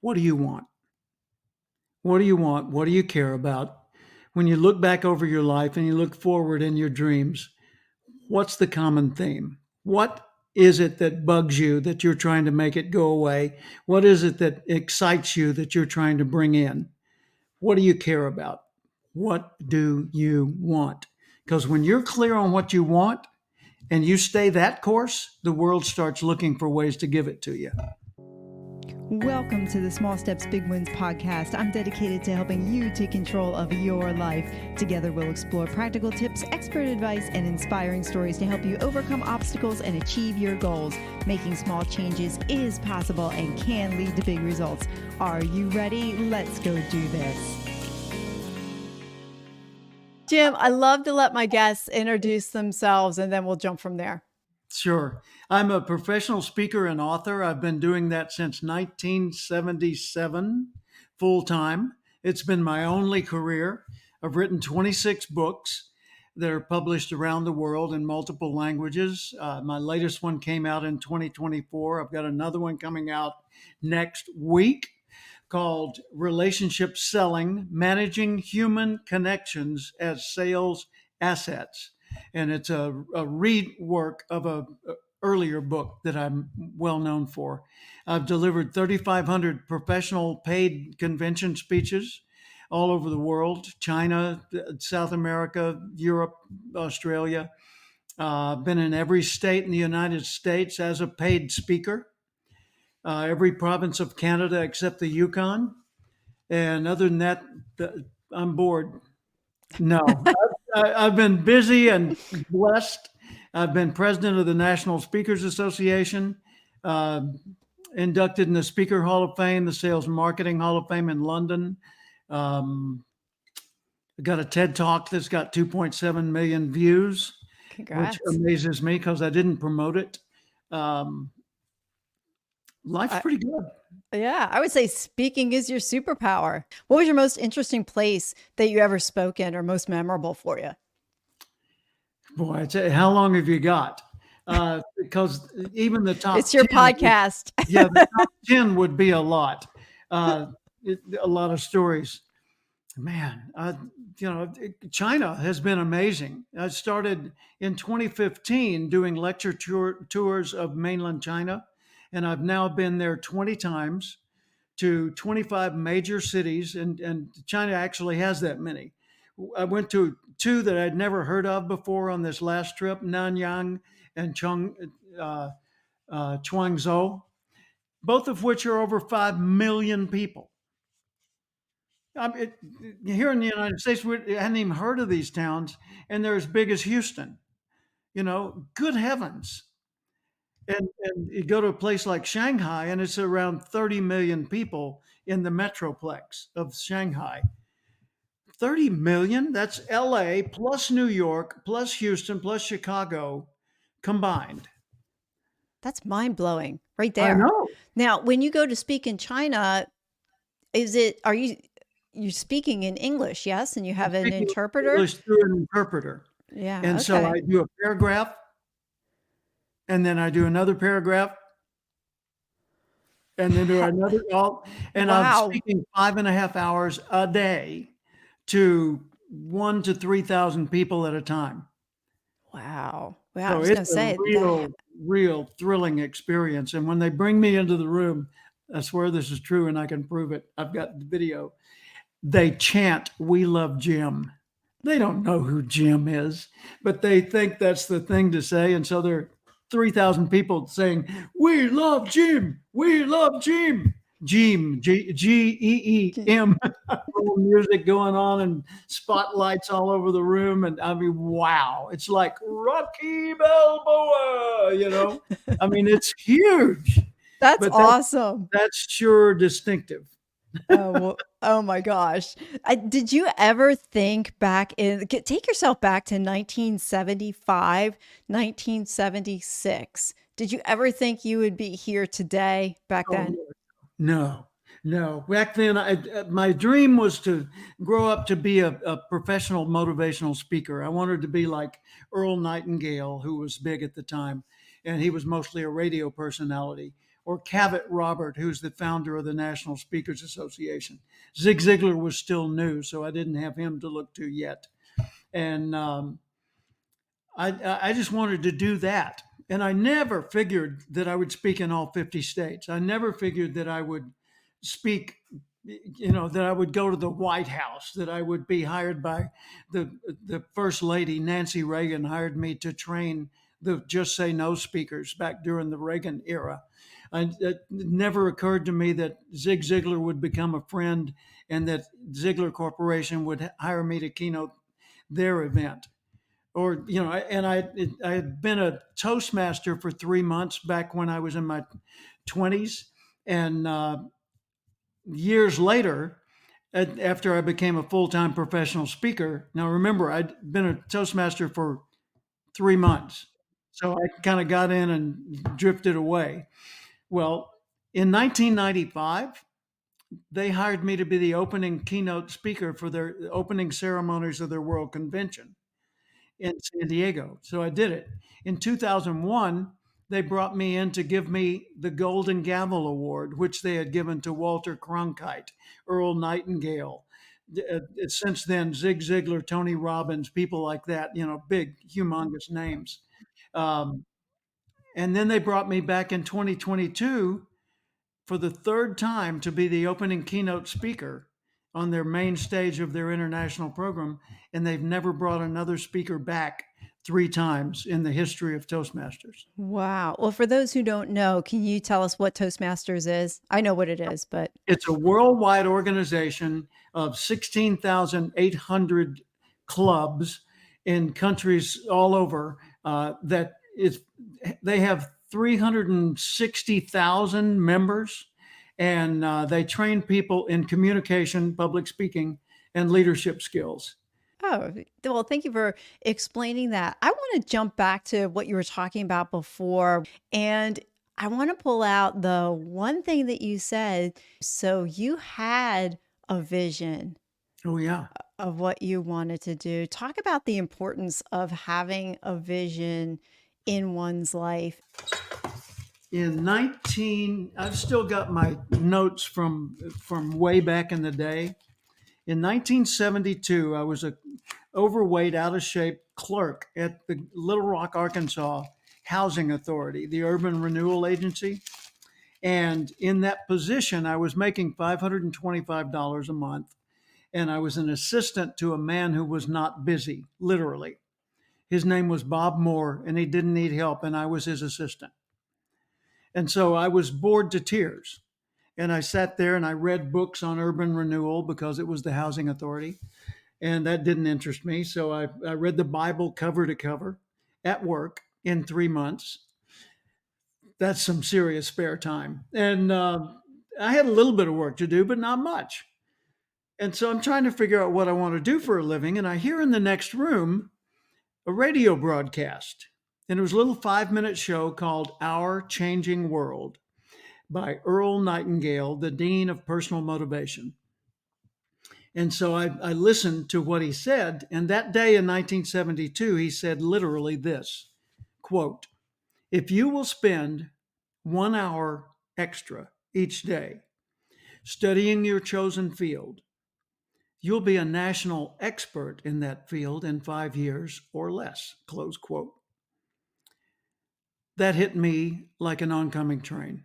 What do you want? What do you want? What do you care about? When you look back over your life and you look forward in your dreams, what's the common theme? What is it that bugs you that you're trying to make it go away? What is it that excites you that you're trying to bring in? What do you care about? What do you want? Because when you're clear on what you want and you stay that course, the world starts looking for ways to give it to you. Welcome to the Small Steps, Big Wins podcast. I'm dedicated to helping you take control of your life. Together, we'll explore practical tips, expert advice, and inspiring stories to help you overcome obstacles and achieve your goals. Making small changes is possible and can lead to big results. Are you ready? Let's go do this. Jim, I love to let my guests introduce themselves and then we'll jump from there. Sure. I'm a professional speaker and author. I've been doing that since 1977, full time. It's been my only career. I've written 26 books that are published around the world in multiple languages. My latest one came out in 2024. I've got another one coming out next week called Relationship Selling: Managing Human Connections as Sales Assets. And it's a rework of a earlier book that I'm well known for. I've delivered 3,500 professional paid convention speeches all over the world: China, South America, Europe, Australia. Been in every state in the United States as a paid speaker, every province of Canada except the Yukon. And other than that, I'm bored. No, I've been busy and blessed. I've been president of the National Speakers Association, uh, inducted in the Speaker Hall of Fame, the Sales Marketing Hall of Fame in London. Um, got a TED Talk that's got 2.7 million views, which Congrats. amazes me because I didn't promote it. Um, Life's pretty good. Yeah, I would say speaking is your superpower. What was your most interesting place that you ever spoke in or most memorable for you? Boy, I tell you, how long have you got? Because even the It's top your 10, podcast. yeah, the top 10 would be a lot. Uh, a lot of stories. Man, China has been amazing. I started in 2015 doing lecture tours of mainland China, and I've now been there 20 times to 25 major cities, and China actually has that many. I went to two that I'd never heard of before on this last trip: Nanyang and uh, Chuangzhou, both of which are over 5 million people. Here in the United States, we hadn't even heard of these towns, and they're as big as Houston. Good heavens. And you go to a place like Shanghai, and it's around 30 million people in the metroplex of Shanghai. 30 million? That's LA plus New York plus Houston plus Chicago combined. That's mind blowing right I there. know. Now, when you go to speak in China, are you speaking in English? Yes. And you have an Speaking interpreter? English through an interpreter. Yeah. And so Okay. I do a paragraph, and then I do another paragraph, and then do another and I'm Wow. speaking 5.5 hours a day to 1 to 3,000 people at a time. Wow. Wow. I So was going it's to a say that. real thrilling experience. And when they bring me into the room, I swear this is true and I can prove it. I've got the video. They chant, "We love Jim." They don't know who Jim is, but they think that's the thing to say. And so there are 3,000 people saying, "We love Jim. We love Jim." Jim, Geem. Little music going on and spotlights all over the room. And I mean, wow, it's like Rocky Balboa. I mean, it's huge, That's but awesome. that's sure distinctive. Oh, well, oh my gosh. Did you ever think take yourself back to 1975, 1976? Did you ever think you would be here today back Oh, then? no, no. Back then, my dream was to grow up to be a professional motivational speaker. I wanted to be like Earl Nightingale, who was big at the time, and he was mostly a radio personality, or Cavett Robert, who's the founder of the National Speakers Association. Zig Ziglar was still new, so I didn't have him to look to yet. And I just wanted to do that. And I never figured that I would speak in all 50 states. I never figured that I would speak, that I would go to the White House, that I would be hired by the First Lady, Nancy Reagan, hired me to train the Just Say No speakers back during the Reagan era. It never occurred to me that Zig Ziglar would become a friend and that Ziglar Corporation would hire me to keynote their event. Or, and I had been a Toastmaster for 3 months back when I was in my 20s. And years later, after I became a full-time professional speaker, now remember, I'd been a Toastmaster for 3 months. So I kind of got in and drifted away. Well, in 1995, they hired me to be the opening keynote speaker for their opening ceremonies of their World Convention in San Diego. So I did it. In 2001, they brought me in to give me the Golden Gavel Award, which they had given to Walter Cronkite, Earl Nightingale. Since then, Zig Ziglar, Tony Robbins, people like that, big, humongous names. Um, and then they brought me back in 2022 for the third time to be the opening keynote speaker on their main stage of their international program. And they've never brought another speaker back 3 times in the history of Toastmasters. Wow. Well, for those who don't know, can you tell us what Toastmasters is? I know what it is, but It's a worldwide organization of 16,800 clubs in countries all over they have 360,000 members, and they train people in communication, public speaking, and leadership skills. oh, well, thank you for explaining that. I want to jump back to what you were talking about before, and I want to pull out the one thing that you said. So you had a vision Oh, yeah. of what you wanted to do. Talk about the importance of having a vision in one's life. I've still got my notes from way back in the day. In 1972, I was a overweight, out of shape clerk at the Little Rock, Arkansas Housing Authority, the urban renewal agency. And in that position, I was making $525 a month. And I was an assistant to a man who was not busy, literally. His name was Bob Moore, and he didn't need help, and I was his assistant. And so I was bored to tears. And I sat there and I read books on urban renewal because it was the housing authority. And that didn't interest me. So I read the Bible cover to cover at work in 3 months. That's some serious spare time. And I had a little bit of work to do, but not much. And so I'm trying to figure out what I want to do for a living. And I hear in the next room a radio broadcast. And it was a little 5-minute show called Our Changing World by Earl Nightingale, the Dean of Personal Motivation. And so I listened to what he said. And that day in 1972, he said literally this, quote, "If you will spend 1 hour extra each day studying your chosen field, you'll be a national expert in that field in 5 years or less," close quote. That hit me like an oncoming train.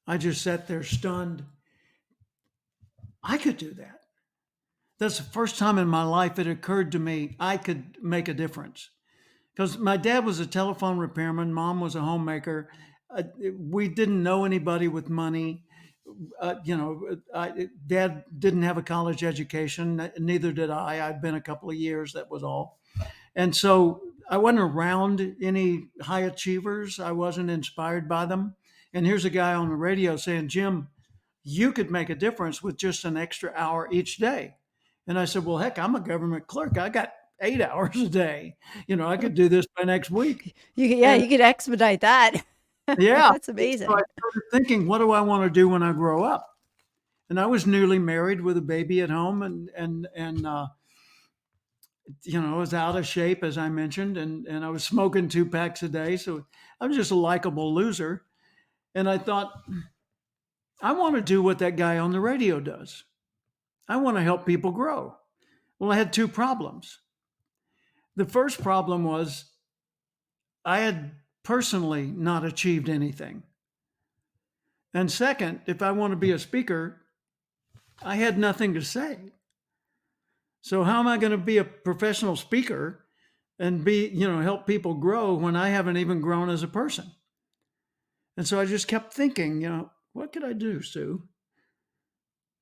I just sat there stunned. I could do that. That's the first time in my life it occurred to me I could make a difference. Because my dad was a telephone repairman, mom was a homemaker. We didn't know anybody with money. Dad didn't have a college education, neither did I. I'd been a couple of years, that was all. And so I wasn't around any high achievers. I wasn't inspired by them. And here's a guy on the radio saying, "Jim, you could make a difference with just an extra hour each day." And I said, "Well, heck, I'm a government clerk. I got 8 hours a day. I could do this by next week." And You could expedite that. yeah, That's so amazing. I started thinking, what do I want to do when I grow up? And I was newly married with a baby at home, and I was out of shape, as I mentioned, and I was smoking 2 packs a day. So I was just a likable loser. And I thought, I want to do what that guy on the radio does. I want to help people grow. Well, I had two problems. The first problem was I had personally not achieved anything. And second, if I want to be a speaker, I had nothing to say. So how am I going to be a professional speaker and help people grow when I haven't even grown as a person? And so I just kept thinking, what could I do, Sue?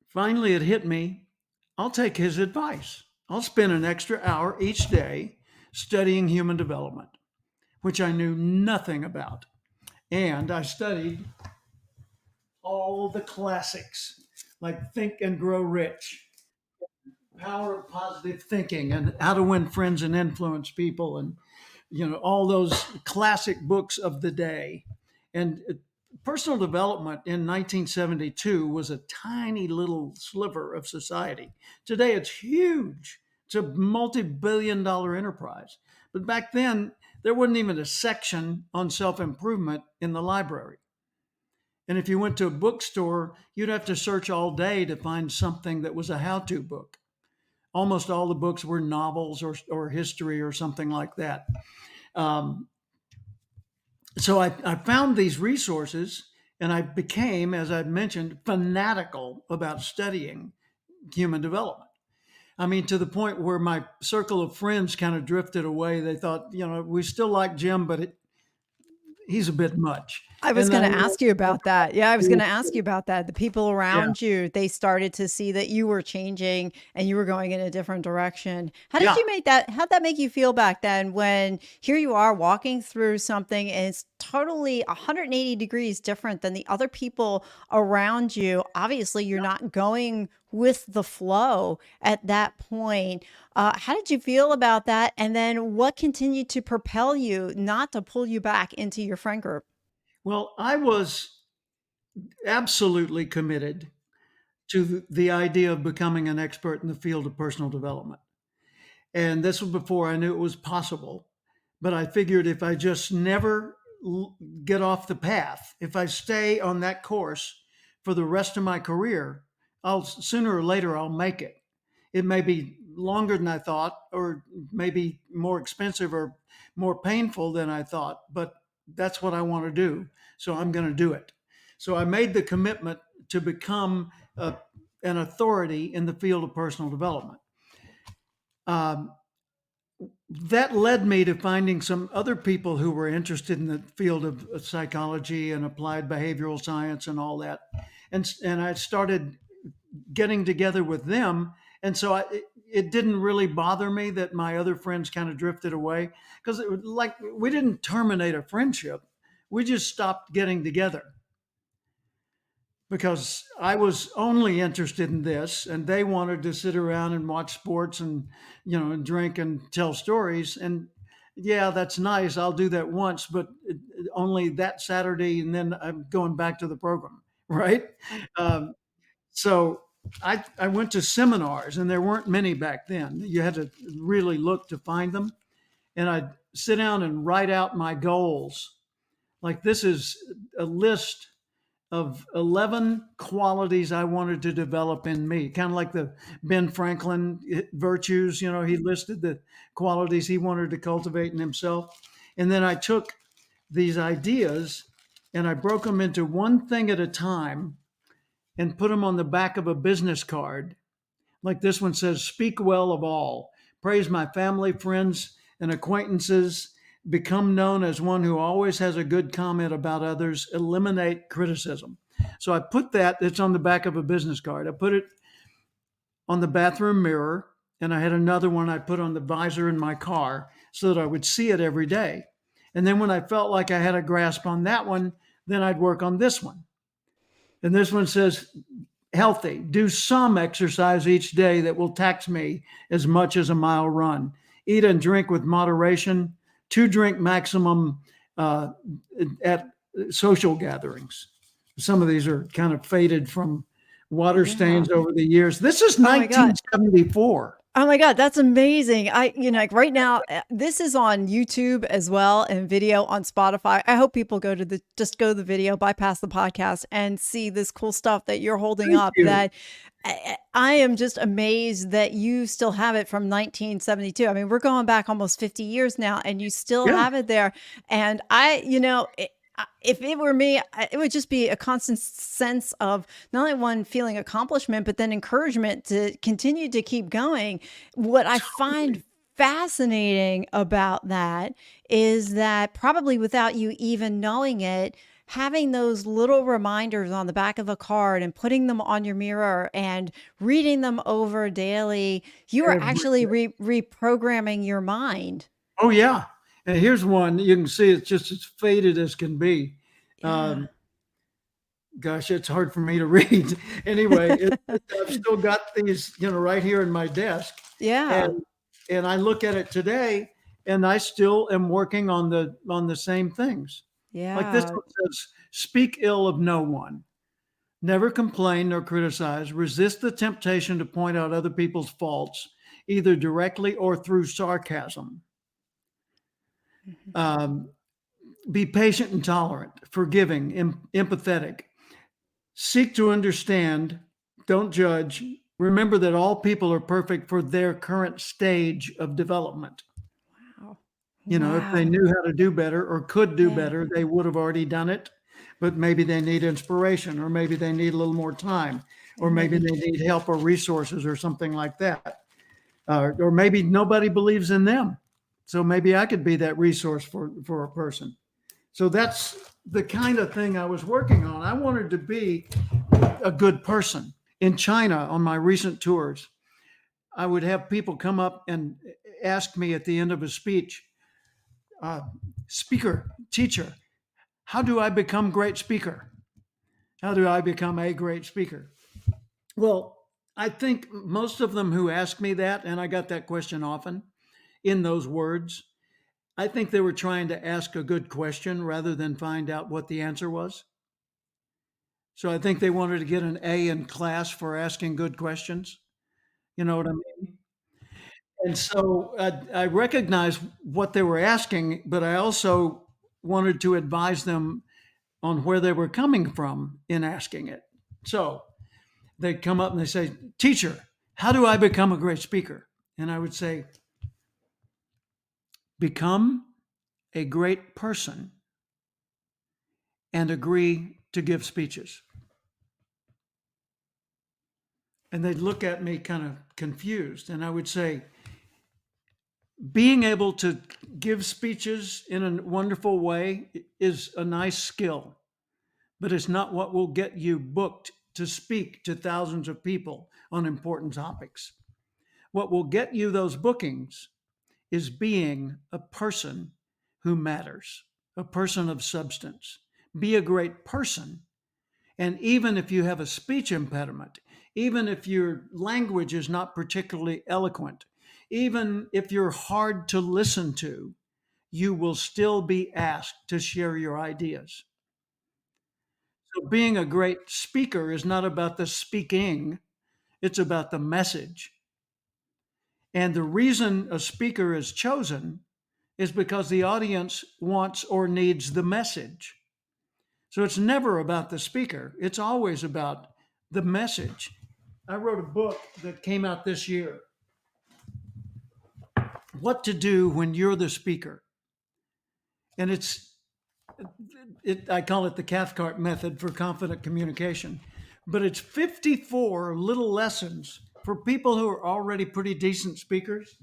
Finally, it hit me. I'll take his advice. I'll spend an extra hour each day studying human development, which I knew nothing about. And I studied all the classics like Think and Grow Rich, Power of Positive Thinking, and How to Win Friends and Influence People, and all those classic books of the day. And personal development in 1972 was a tiny little sliver of society. Today it's huge. It's a multi-billion-dollar enterprise. But back then, there wasn't even a section on self-improvement in the library. And if you went to a bookstore, you'd have to search all day to find something that was a how-to book. Almost all the books were novels or history or something like that. So I found these resources, and I became, as I mentioned, fanatical about studying human development. I mean, to the point where my circle of friends kind of drifted away. They thought, we still like Jim, but he's a bit much. I was And going then to ask you about that. Yeah, I was going to ask you about that. The people around you, they started to see that you were changing and you were going in a different direction. How did you make that? How'd that make you feel back then when here you are walking through something and it's totally 180 degrees different than the other people around you? Obviously, you're not going with the flow at that point. How did you feel about that? And then what continued to propel you not to pull you back into your friend group? Well, I was absolutely committed to the idea of becoming an expert in the field of personal development. And this was before I knew it was possible. But I figured if I just never get off the path, if I stay on that course for the rest of my career, sooner or later I'll make it. It may be longer than I thought, or maybe more expensive or more painful than I thought, but that's what I want to do. So I'm going to do it. So I made the commitment to become an authority in the field of personal development. That led me to finding some other people who were interested in the field of psychology and applied behavioral science and all that. And I started getting together with them. And so it didn't really bother me that my other friends kind of drifted away, because like we didn't terminate a friendship. We just stopped getting together because I was only interested in this and they wanted to sit around and watch sports and, and drink and tell stories. And yeah, that's nice. I'll do that once, but only that Saturday. And then I'm going back to the program. Right. So I went to seminars, and there weren't many back then. You had to really look to find them. And I'd sit down and write out my goals. Like, this is a list of 11 qualities I wanted to develop in me, kind of like the Ben Franklin virtues. He listed the qualities he wanted to cultivate in himself. And then I took these ideas and I broke them into one thing at a time and put them on the back of a business card. Like this one says, speak well of all, praise my family, friends, and acquaintances, become known as one who always has a good comment about others, eliminate criticism. So I put that, it's on the back of a business card. I put it on the bathroom mirror, and I had another one I put on the visor in my car so that I would see it every day. And then when I felt like I had a grasp on that one, then I'd work on this one. And this one says, healthy, do some exercise each day that will tax me as much as a mile run. Eat and drink with moderation, 2-drink maximum at social gatherings. Some of these are kind of faded from water stains over the years. This is 1974. Oh my God, that's amazing. Like right now, this is on YouTube as well and video on Spotify. I hope people just go to the video, bypass the podcast and see this cool stuff that you're holding Thank up you. that I am just amazed that you still have it from 1972. I mean, we're going back almost 50 years now and you still Yeah. have it there. And if it were me, it would just be a constant sense of not only one feeling accomplishment, but then encouragement to continue to keep going. What I find fascinating about that is that probably without you even knowing it, having those little reminders on the back of a card and putting them on your mirror and reading them over daily, you are Every actually reprogramming your mind. Oh yeah. And here's one. You can see it's just as faded as can be. Yeah. Um, Gosh, it's hard for me to read. Anyway, I've still got these, right here in my desk, Yeah. and I look at it today, and I still am working on the same things. Like this Yeah. one says, "Speak ill of no one. Never complain nor criticize. Resist the temptation to point out other people's faults, either directly or through sarcasm. Mhm. Um, be patient and tolerant, forgiving, empathetic. Seek to understand, don't judge. Remember that all people are perfect for their current stage of development. Wow. If they Wow. knew how to do better or could do Yeah. better, they would have already done it. But maybe they need inspiration, or maybe they need a little more time, or And maybe maybe. they need help or resources or something like that. Or maybe nobody believes in them. So maybe I could be that resource for a person. So that's the kind of thing I was working on. I wanted to be a good person. In China, on my recent tours, I would have people come up and ask me at the end of a speech, uh, speaker, teacher, how do I become great speaker? How do I become a great speaker? Well, I think most of them who ask me that, and I got that question often in those words, I think they were trying to ask a good question rather than find out what the answer was. So I think they wanted to get an A in class for asking good questions. You know what I mean? And so I recognized what they were asking, but I also wanted to advise them on where they were coming from in asking it. So they come up and they say, "Teacher, how do I become a great speaker?" And I would say, "Become a great person and agree to give speeches." And they'd look at me kind of confused. And I would say, being able to give speeches in a wonderful way is a nice skill, but it's not what will get you booked to speak to thousands of people on important topics. What will get you those bookings is being a person who matters, a person of substance. Be a great person. And even if you have a speech impediment, even if your language is not particularly eloquent, even if you're hard to listen to, you will still be asked to share your ideas. So, being a great speaker is not about the speaking, it's about the message. And the reason a speaker is chosen is because the audience wants or needs the message. So it's never about the speaker, it's always about the message. I wrote a book that came out this year, What to Do When You're the Speaker. And I call it the Cathcart method for confident communication. But it's 54 little lessons for people who are already pretty decent speakers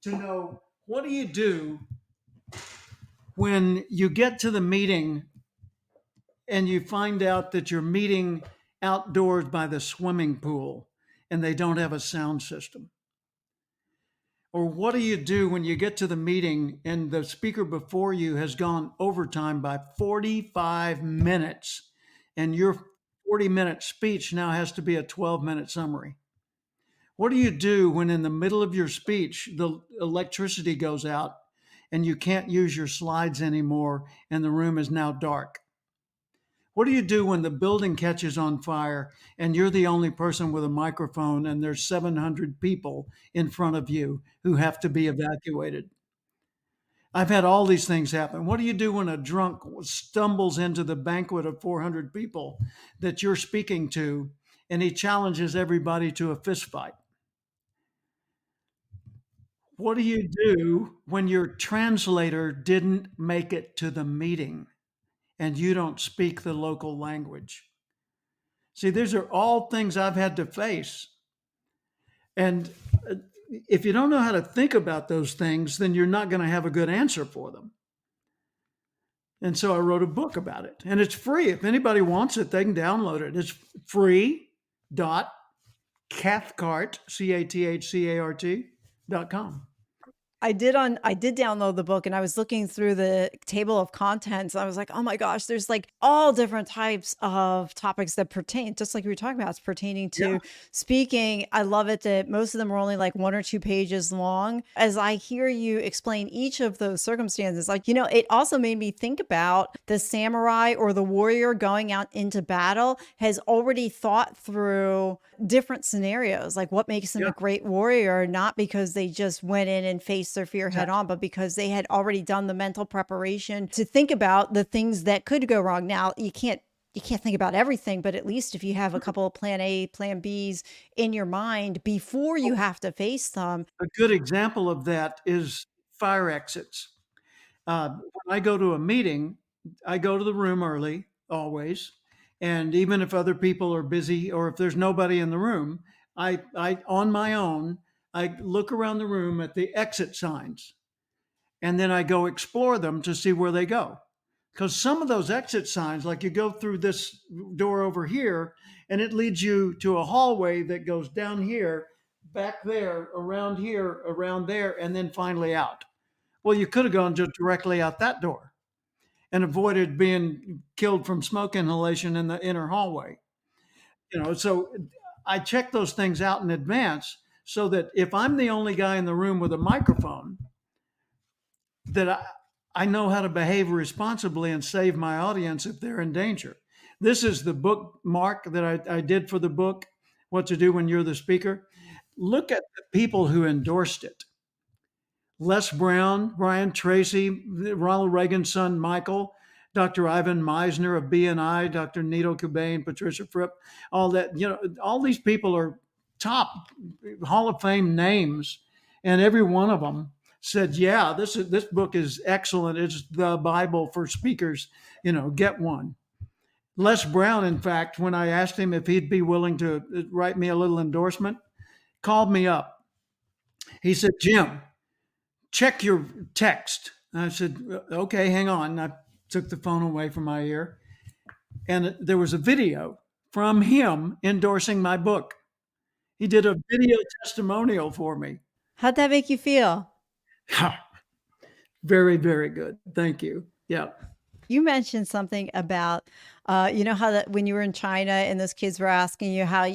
to know, what do you do when you get to the meeting and you find out that you're meeting outdoors by the swimming pool and they don't have a sound system? Or what do you do when you get to the meeting and the speaker before you has gone overtime by 45 minutes and your 40-minute speech now has to be a 12-minute summary? What do you do when in the middle of your speech the electricity goes out and you can't use your slides anymore and the room is now dark? What do you do when the building catches on fire and you're the only person with a microphone and there's 700 people in front of you who have to be evacuated? I've had all these things happen. What do you do when a drunk stumbles into the banquet of 400 people that you're speaking to and he challenges everybody to a fist fight? What do you do when your translator didn't make it to the meeting and you don't speak the local language? See, these are all things I've had to face. And if you don't know how to think about those things, then you're not going to have a good answer for them. And so I wrote a book about it. And it's free. If anybody wants it, they can download it. It's free dot Cathcart, CATHCART.com. I did download the book and I was looking through the table of contents. And I was like, oh my gosh, there's like all different types of topics that pertain, just like we were talking about, it's pertaining to Yeah. speaking. I love it that most of them are only like 1 or 2 pages long. As I hear you explain each of those circumstances, like, it also made me think about the samurai or the warrior going out into battle has already thought through different scenarios, like what makes them Yeah. a great warrior, not because they just went in and faced their fear head on, but because they had already done the mental preparation to think about the things that could go wrong. Now, you can't think about everything, but at least if you have a couple of plan A, plan Bs in your mind before you have to face them. A good example of that is fire exits. When I go to a meeting, I go to the room early, always. And even if other people are busy or if there's nobody in the room, I on my own, I look around the room at the exit signs and then I go explore them to see where they go. Because some of those exit signs, like you go through this door over here and it leads you to a hallway that goes down here, back there, around there, and then finally out. Well, you could have gone just directly out that door and avoided being killed from smoke inhalation in the inner hallway. So I check those things out in advance so that if I'm the only guy in the room with a microphone, that I know how to behave responsibly and save my audience if they're in danger. This is the bookmark that I did for the book, What to Do When You're the Speaker. Look at the people who endorsed it. Les Brown, Brian Tracy, Ronald Reagan's son Michael, Dr. Ivan Meisner of BNI, Dr. Nito Cobain, Patricia Fripp, all that, all these people are top Hall of Fame names, and every one of them said, "Yeah, this book is excellent. It's the Bible for speakers. Get one." Les Brown, in fact, when I asked him if he'd be willing to write me a little endorsement, called me up. He said, "Jim, check your text." I said, "Okay, hang on." I took the phone away from my ear, and there was a video from him endorsing my book. He did a video testimonial for me. How'd that make you feel? Very, very good. Thank you. Yeah. You mentioned something about, how that when you were in China and those kids were asking you how,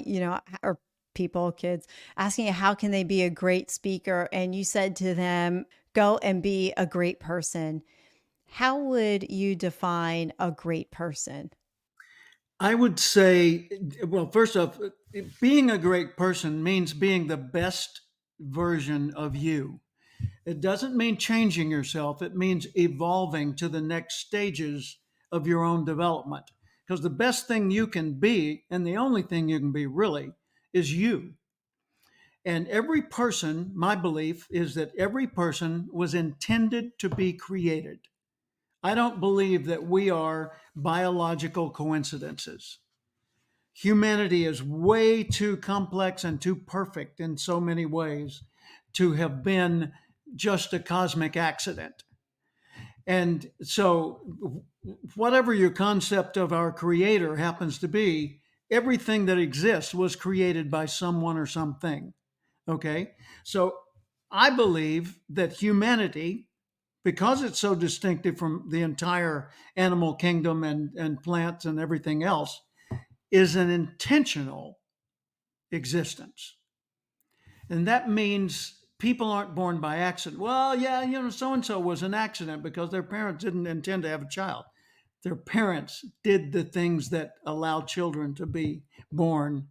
or kids asking you how can they be a great speaker, and you said to them, "Go and be a great person." How would you define a great person? I would say, well, first off, being a great person means being the best version of you. It doesn't mean changing yourself, it means evolving to the next stages of your own development. Because the best thing you can be, and the only thing you can be really, is you. And every person, my belief is that every person was intended to be created. I don't believe that we are biological coincidences. Humanity is way too complex and too perfect in so many ways to have been just a cosmic accident. And so, whatever your concept of our creator happens to be, everything that exists was created by someone or something. Okay? So, I believe that humanity, because it's so distinctive from the entire animal kingdom and plants and everything else, is an intentional existence. And that means people aren't born by accident. Well, yeah, so and so was an accident because their parents didn't intend to have a child. their parents did the things that allow children to be born,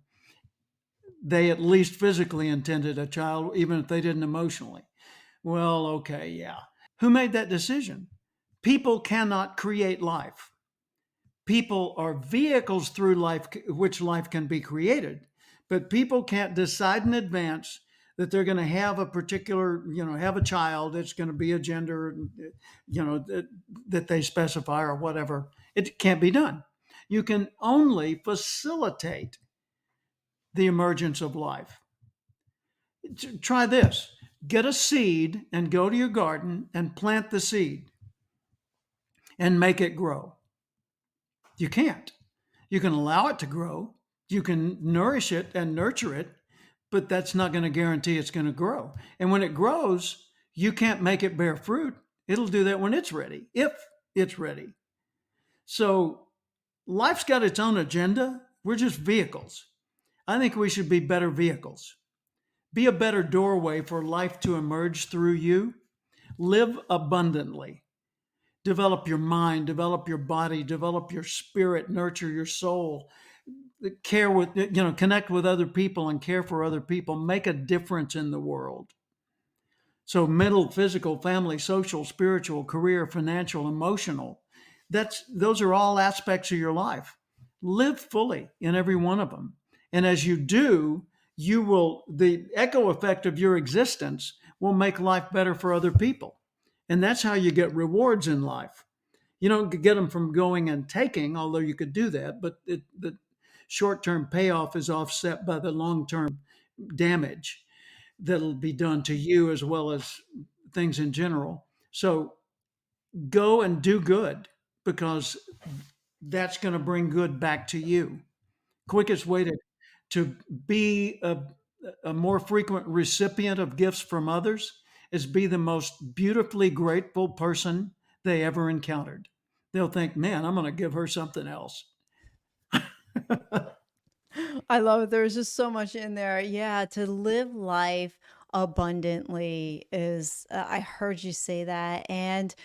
they at least physically intended a child, even if they didn't emotionally. Well, okay, yeah. Who made that decision? People cannot create life. People are vehicles through life, which life can be created, but people can't decide in advance that they're going to have a particular, have a child that's going to be a gender, that they specify or whatever. It can't be done. You can only facilitate the emergence of life. Try this: get a seed and go to your garden and plant the seed and make it grow. You can't. You can allow it to grow, you can nourish it and nurture it, but that's not going to guarantee it's going to grow. And when it grows, you can't make it bear fruit. It'll do that when it's ready, if it's ready. So life's got its own agenda. We're just vehicles. I think we should be better vehicles. Be a better doorway for life to emerge through you. Live abundantly. Develop your mind, develop your body, develop your spirit, nurture your soul, connect with other people and care for other people, make a difference in the world. So mental, physical, family, social, spiritual, career, financial, emotional, those are all aspects of your life. Live fully in every one of them. And as you do, the echo effect of your existence will make life better for other people. And that's how you get rewards in life. You don't get them from going and taking, although you could do that, but the short term payoff is offset by the long term damage that'll be done to you as well as things in general. So go and do good, because that's going to bring good back to you. Quickest way to be a more frequent recipient of gifts from others is be the most beautifully grateful person they ever encountered. They'll think, man, I'm going to give her something else. I love it. There's just so much in there. Yeah, to live life abundantly is, I heard you say that. And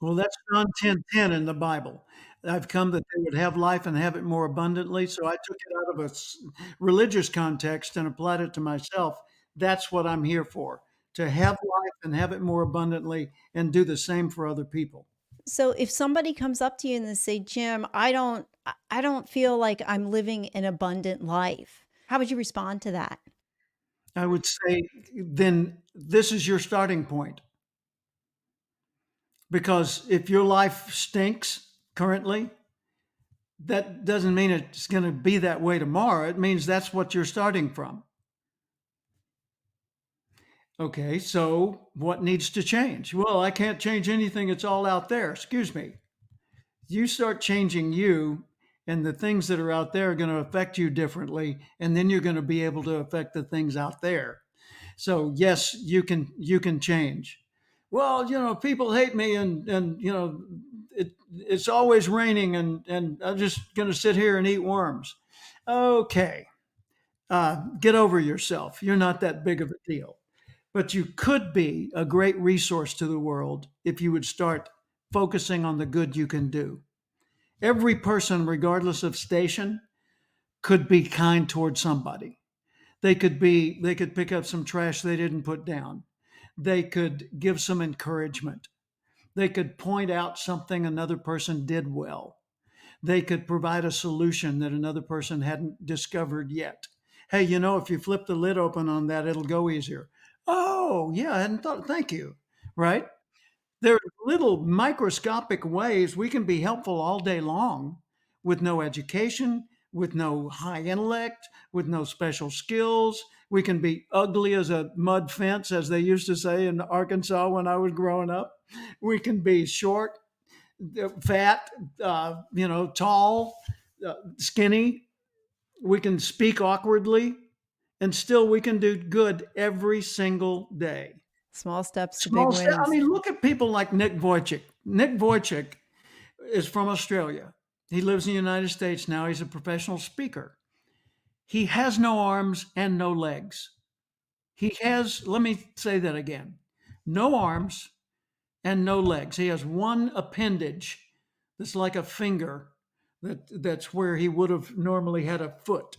Well, that's John 10:10 in the Bible. I've come that they would have life and have it more abundantly. So I took it out of a religious context and applied it to myself. That's what I'm here for, to have life and have it more abundantly and do the same for other people. so if somebody comes up to you and they say, Jim, I don't feel like I'm living an abundant life. How would you respond to that? I would say then this is your starting point, because if your life stinks currently, that doesn't mean it's going to be that way tomorrow. It means that's what you're starting from. Okay, so what needs to change? Well, I can't change anything. It's all out there. Excuse me. You start changing you, and the things that are out there are going to affect you differently. And then you're going to be able to affect the things out there. So yes, you can change. Well, people hate me, and it's always raining, and I'm just going to sit here and eat worms. Okay, get over yourself. You're not that big of a deal. But you could be a great resource to the world if you would start focusing on the good you can do. Every person, regardless of station, could be kind towards somebody. They could pick up some trash they didn't put down. They could give some encouragement. They could point out something another person did well. They could provide a solution that another person hadn't discovered yet. Hey, if you flip the lid open on that, it'll go easier. Oh, yeah, I hadn't thought. Thank you. Right? There are little microscopic ways we can be helpful all day long with no education, with no high intellect, with no special skills. We can be ugly as a mud fence, as they used to say in Arkansas when I was growing up. We can be short, fat, tall, skinny. We can speak awkwardly, and still we can do good every single day. Small steps to big Small step. I wins. mean, look at people like Nick Vujicic. Nick Vujicic is from Australia. He lives in the United States now. He's a professional speaker. He has no arms and no legs. He has, let me say that again, no arms and no legs. He has one appendage that's like a finger, that's where he would have normally had a foot.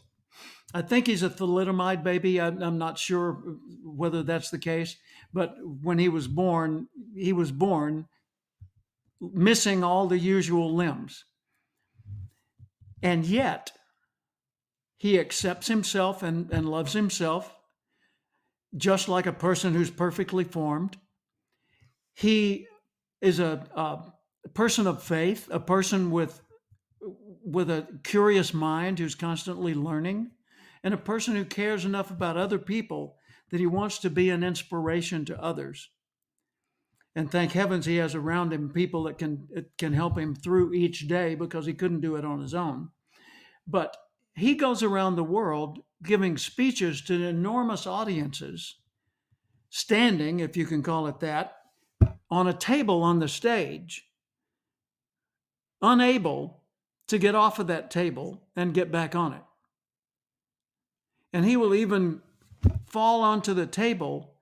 I think he's a thalidomide baby. I'm not sure whether that's the case, but when he was born missing all the usual limbs. And yet he accepts himself and loves himself just like a person who's perfectly formed. He is a person of faith, a person with a curious mind who's constantly learning, and a person who cares enough about other people that he wants to be an inspiration to others. And thank heavens he has around him people that can help him through each day because he couldn't do it on his own. But he goes around the world giving speeches to enormous audiences, standing, if you can call it that, on a table on the stage, unable to get off of that table and get back on it. And he will even fall onto the table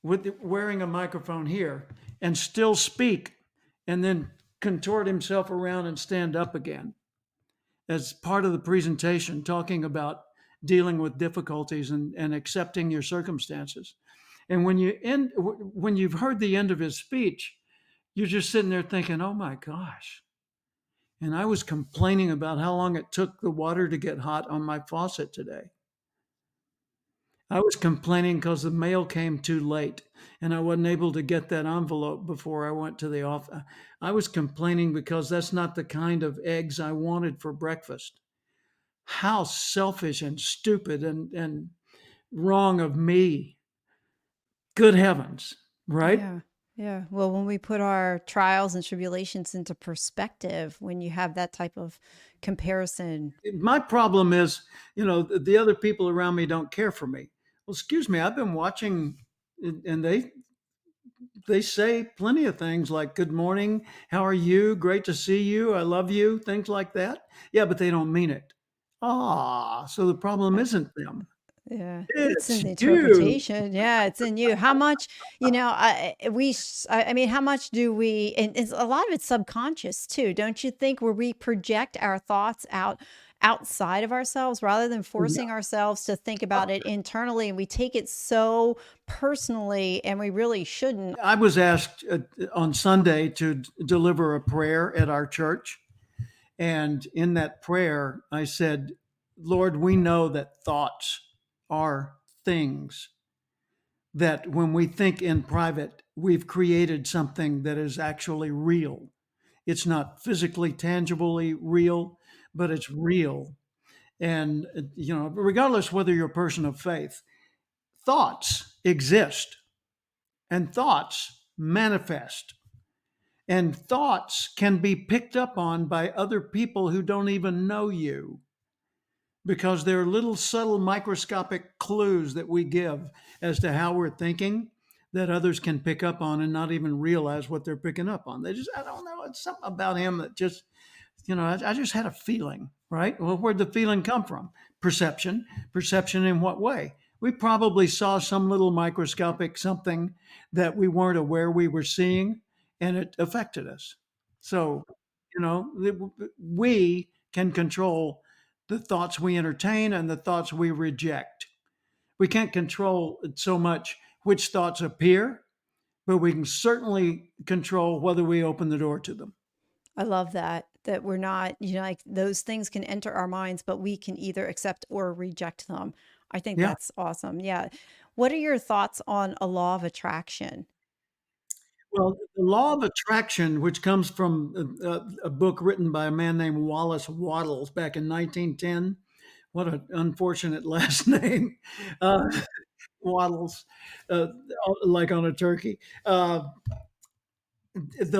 with wearing a microphone here and still speak and then contort himself around and stand up again as part of the presentation, talking about dealing with difficulties and accepting your circumstances. And when you've heard the end of his speech, you're just sitting there thinking, oh my gosh. And I was complaining about how long it took the water to get hot on my faucet today. I was complaining because the mail came too late and I wasn't able to get that envelope before I went to the office. I was complaining because that's not the kind of eggs I wanted for breakfast. How selfish and stupid and wrong of me. Good heavens, right? Yeah. Yeah. Well, when we put our trials and tribulations into perspective, when you have that type of comparison. My problem is, the other people around me don't care for me. Well, excuse me, I've been watching, and they say plenty of things like "Good morning, how are you? Great to see you. I love you." Things like that. Yeah, but they don't mean it. Ah, so the problem isn't them. Yeah, it's It's an you. interpretation. Yeah, it's in you. How much, I mean, how much do we, and a lot of it's subconscious too, don't you think, where we project our thoughts outside of ourselves rather than forcing ourselves to think about it internally, and we take it so personally, and we really shouldn't. I was asked on Sunday to deliver a prayer at our church. And in that prayer, I said, Lord, we know that thoughts are things, that when we think in private, we've created something that is actually real. It's not physically, tangibly real, but it's real. And, regardless whether you're a person of faith, thoughts exist and thoughts manifest. And thoughts can be picked up on by other people who don't even know you because they're little subtle microscopic clues that we give as to how we're thinking that others can pick up on and not even realize what they're picking up on. I don't know, it's something about him that just, I just had a feeling, right? Well, where'd the feeling come from? Perception. Perception in what way? We probably saw some little microscopic something that we weren't aware we were seeing, and it affected us. So, we can control the thoughts we entertain and the thoughts we reject. We can't control so much which thoughts appear, but we can certainly control whether we open the door to them. I love that we're not, like those things can enter our minds, but we can either accept or reject them. I think Yeah. that's awesome. Yeah. What are your thoughts on a law of attraction? Well, the law of attraction, which comes from a book written by a man named Wallace Wattles back in 1910. What an unfortunate last name, uh, Wattles, uh, like on a turkey. The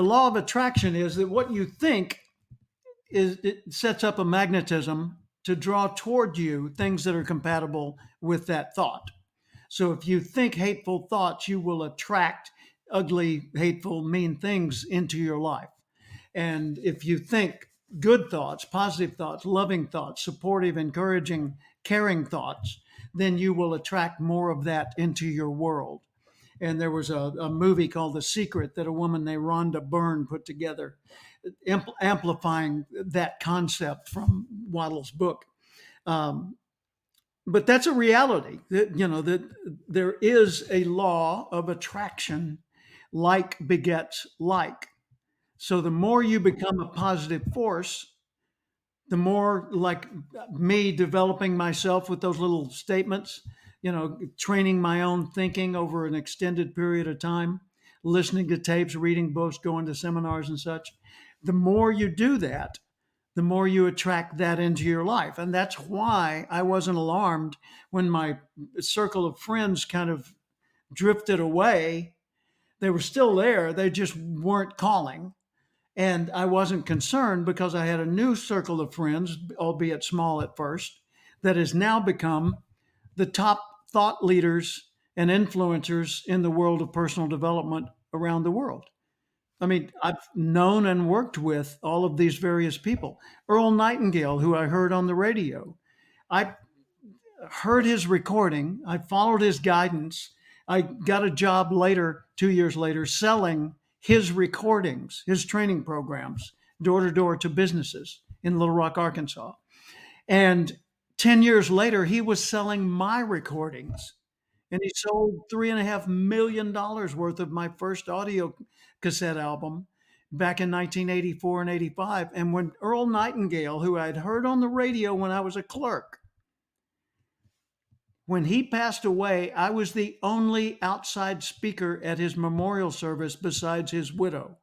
law of attraction is that what you think it sets up a magnetism to draw toward you things that are compatible with that thought. So if you think hateful thoughts, you will attract ugly, hateful, mean things into your life. And if you think good thoughts, positive thoughts, loving thoughts, supportive, encouraging, caring thoughts, then you will attract more of that into your world. And there was a movie called The Secret that a woman named Rhonda Byrne put together amplifying that concept from Waddle's book. Um, but that's a reality that, that there is a law of attraction. Like begets like. So the more you become a positive force, the more, like me developing myself with those little statements, training my own thinking over an extended period of time, listening to tapes, reading books, going to seminars and such. The more you do that, the more you attract that into your life. And that's why I wasn't alarmed when my circle of friends kind of drifted away. They were still there, they just weren't calling. And I wasn't concerned because I had a new circle of friends, albeit small at first, that has now become the top thought leaders and influencers in the world of personal development around the world. I mean, I've known and worked with all of these various people. Earl Nightingale, who I heard on the radio, I heard his recording. I followed his guidance. I got a job later, 2 years later, selling his recordings, his training programs, door to door to businesses in Little Rock, Arkansas. And 10 years later, he was selling my recordings. And he sold $3.5 million worth of my first audio cassette album back in 1984 and 85. And when Earl Nightingale, who I'd heard on the radio when I was a clerk, when he passed away, I was the only outside speaker at his memorial service besides his widow.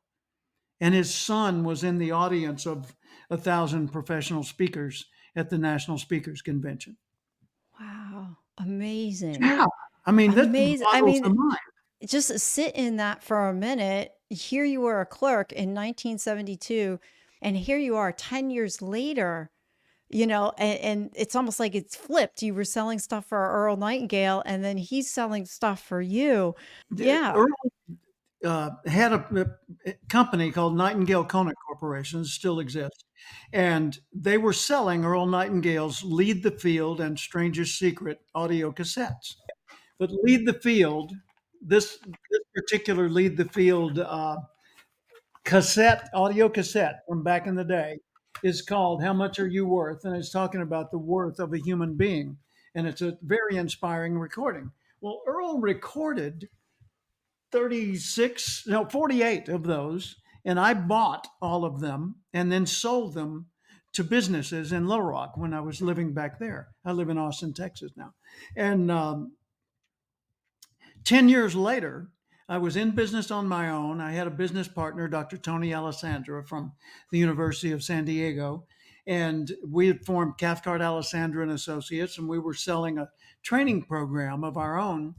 And his son was in the audience of 1,000 professional speakers at the National Speakers Convention. Wow. Amazing. Yeah. I mean, that Amazing. I boggles mean, the mind. just sit in that for a minute. Here you were a clerk in 1972, and here you are 10 years later, and it's almost like it's flipped. You were selling stuff for Earl Nightingale, and then he's selling stuff for you. Yeah. Earl had a company called Nightingale Conant Corporation, still exists, and they were selling Earl Nightingale's Lead the Field and Stranger's Secret audio cassettes. But Lead the Field, this particular Lead the Field audio cassette from back in the day, is called How Much Are You Worth? And it's talking about the worth of a human being. And it's a very inspiring recording. Well, Earl recorded 48 of those, and I bought all of them and then sold them to businesses in Little Rock when I was living back there. I live in Austin, Texas now. And 10 years later, I was in business on my own. I had a business partner, Dr. Tony Alessandra from the University of San Diego. And we had formed Cathcart, Alessandra and Associates, and we were selling a training program of our own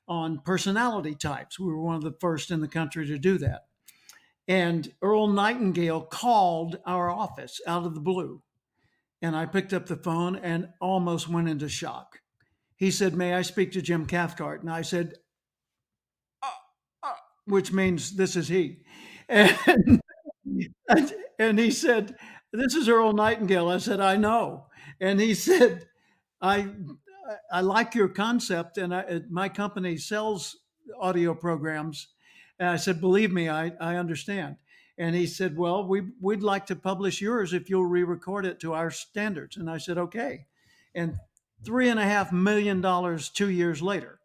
on personality types. We were one of the first in the country to do that. And Earl Nightingale called our office out of the blue. And I picked up the phone and almost went into shock. He said, "May I speak to Jim Cathcart?" And I said, which means this is he. And, and he said, "This is Earl Nightingale." I said, "I know." And he said, I I like your concept, and my company sells audio programs. And I said, "Believe me, I understand." And he said, "Well, we'd like to publish yours if you'll re-record it to our standards." And I said, "Okay." And $3.5 million 2 years later,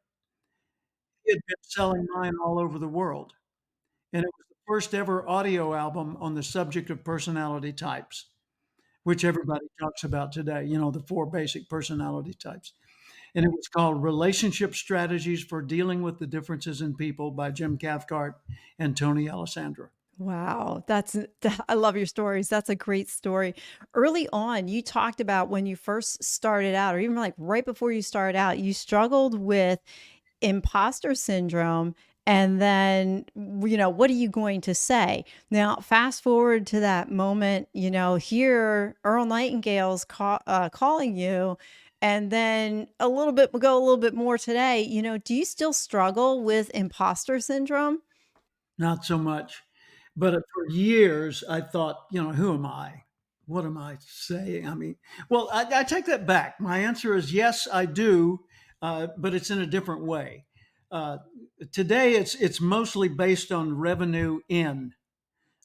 he had been selling mine all over the world. And it was the first ever audio album on the subject of personality types, which everybody talks about today, the 4 basic personality types. And it was called Relationship Strategies for Dealing with the Differences in People by Jim Cathcart and Tony Alessandra. Wow. I love your stories. That's a great story. Early on, you talked about when you first started out, or even like right before you started out, you struggled with imposter syndrome. And then, what are you going to say? Now, fast forward to that moment, here, Earl Nightingale's calling you. And then go a little bit more today. Do you still struggle with imposter syndrome? Not so much. But for years, I thought, who am I? What am I saying? I mean, well, I take that back. My answer is yes, I do, but it's in a different way. Today, it's mostly based on revenue in.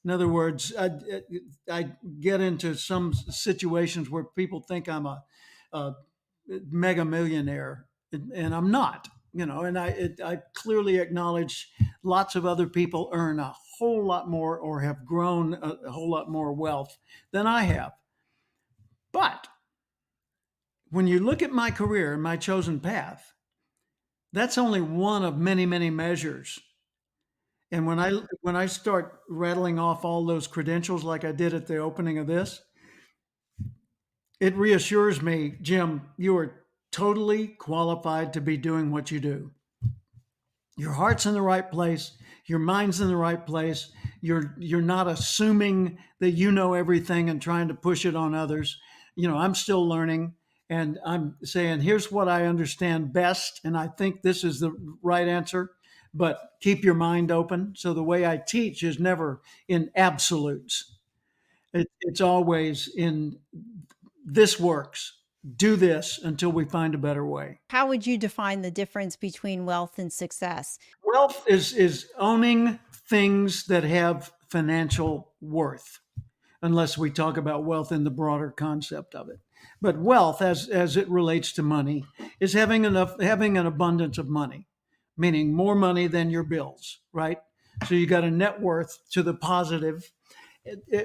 In other words, I get into some situations where people think I'm a mega millionaire, and I'm not. And I clearly acknowledge lots of other people earn a whole lot more or have grown a whole lot more wealth than I have. But when you look at my career and my chosen path, that's only one of many, many measures. And when I start rattling off all those credentials like I did at the opening of this, it reassures me, Jim, you are totally qualified to be doing what you do. Your heart's in the right place, your mind's in the right place. You're not assuming that you know everything and trying to push it on others. I'm still learning, and I'm saying, here's what I understand best, and I think this is the right answer. But keep your mind open. So the way I teach is never in absolutes. It's always in this works. Do this until we find a better way. How would you define the difference between wealth and success? Wealth is owning things that have financial worth, unless we talk about wealth in the broader concept of it. But wealth, as it relates to money, is having an abundance of money, meaning more money than your bills, right? So you got a net worth to the positive.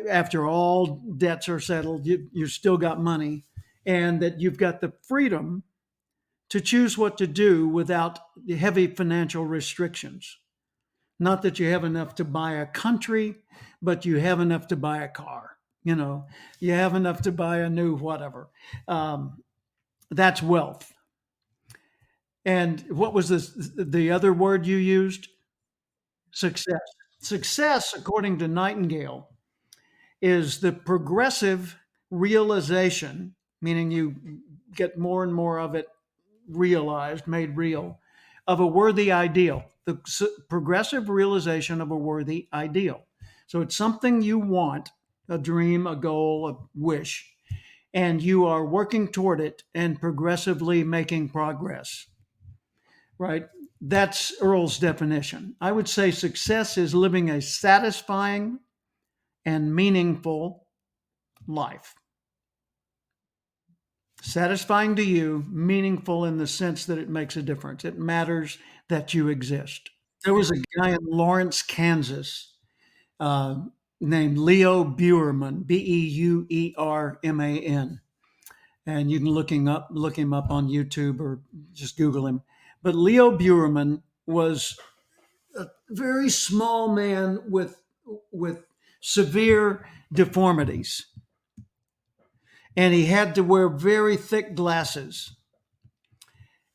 After all debts are settled, you still got money, and that you've got the freedom to choose what to do without heavy financial restrictions. Not that you have enough to buy a country, but you have enough to buy a car. You have enough to buy a new whatever. That's wealth. And what was the other word you used? Success. Success, according to Nightingale, is the progressive realization, meaning you get more and more of it realized, made real, of a worthy ideal, the progressive realization of a worthy ideal. So it's something you want, a dream, a goal, a wish, and you are working toward it and progressively making progress, right? That's Earl's definition. I would say success is living a satisfying and meaningful life. Satisfying to you, meaningful in the sense that it makes a difference. It matters that you exist. There was a guy in Lawrence, Kansas, uh, named Leo Buerman, Beuerman, and you can look him up on YouTube or just Google him. But Leo Buerman was a very small man with severe deformities, and he had to wear very thick glasses.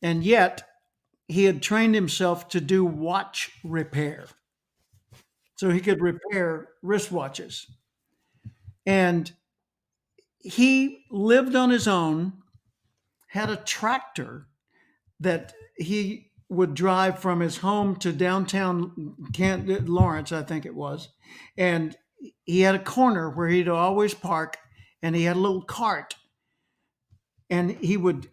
And yet, he had trained himself to do watch repair. So he could repair wristwatches. And he lived on his own, had a tractor that he would drive from his home to downtown Lawrence, I think it was. And he had a corner where he'd always park, and he had a little cart. And he would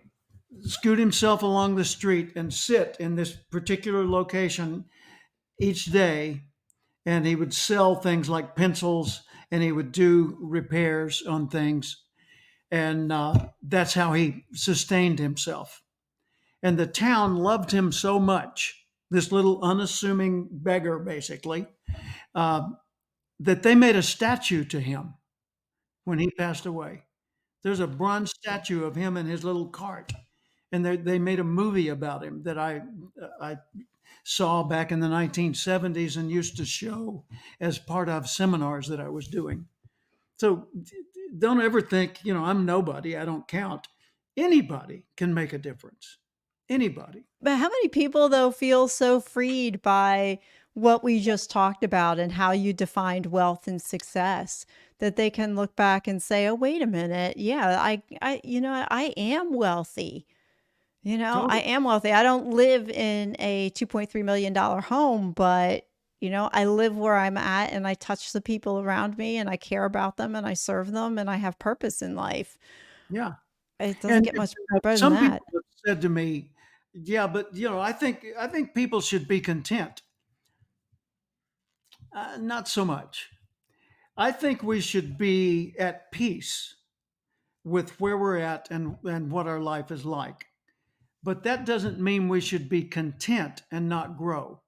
scoot himself along the street and sit in this particular location each day, and he would sell things like pencils, and he would do repairs on things, and that's how he sustained himself. And the town loved him so much, this little unassuming beggar basically, uh, that they made a statue to him when he passed away. There's a bronze statue of him in his little cart, and they made a movie about him that I saw back in the 1970s and used to show as part of seminars that I was doing. So don't ever think, I'm nobody, I don't count. Anybody can make a difference. Anybody. But how many people, though, feel so freed by what we just talked about and how you defined wealth and success that they can look back and say, "Oh, wait a minute. Yeah, I am wealthy. I Totally. am wealthy. I don't live in a $2.3 million home, but I live where I'm at and I touch the people around me and I care about them and I serve them and I have purpose in life." Yeah. It doesn't And get much better than some people that. have said to me, yeah, but I think people should be content. Not so much. I think we should be at peace with where we're at and what our life is like. But that doesn't mean we should be content and not grow.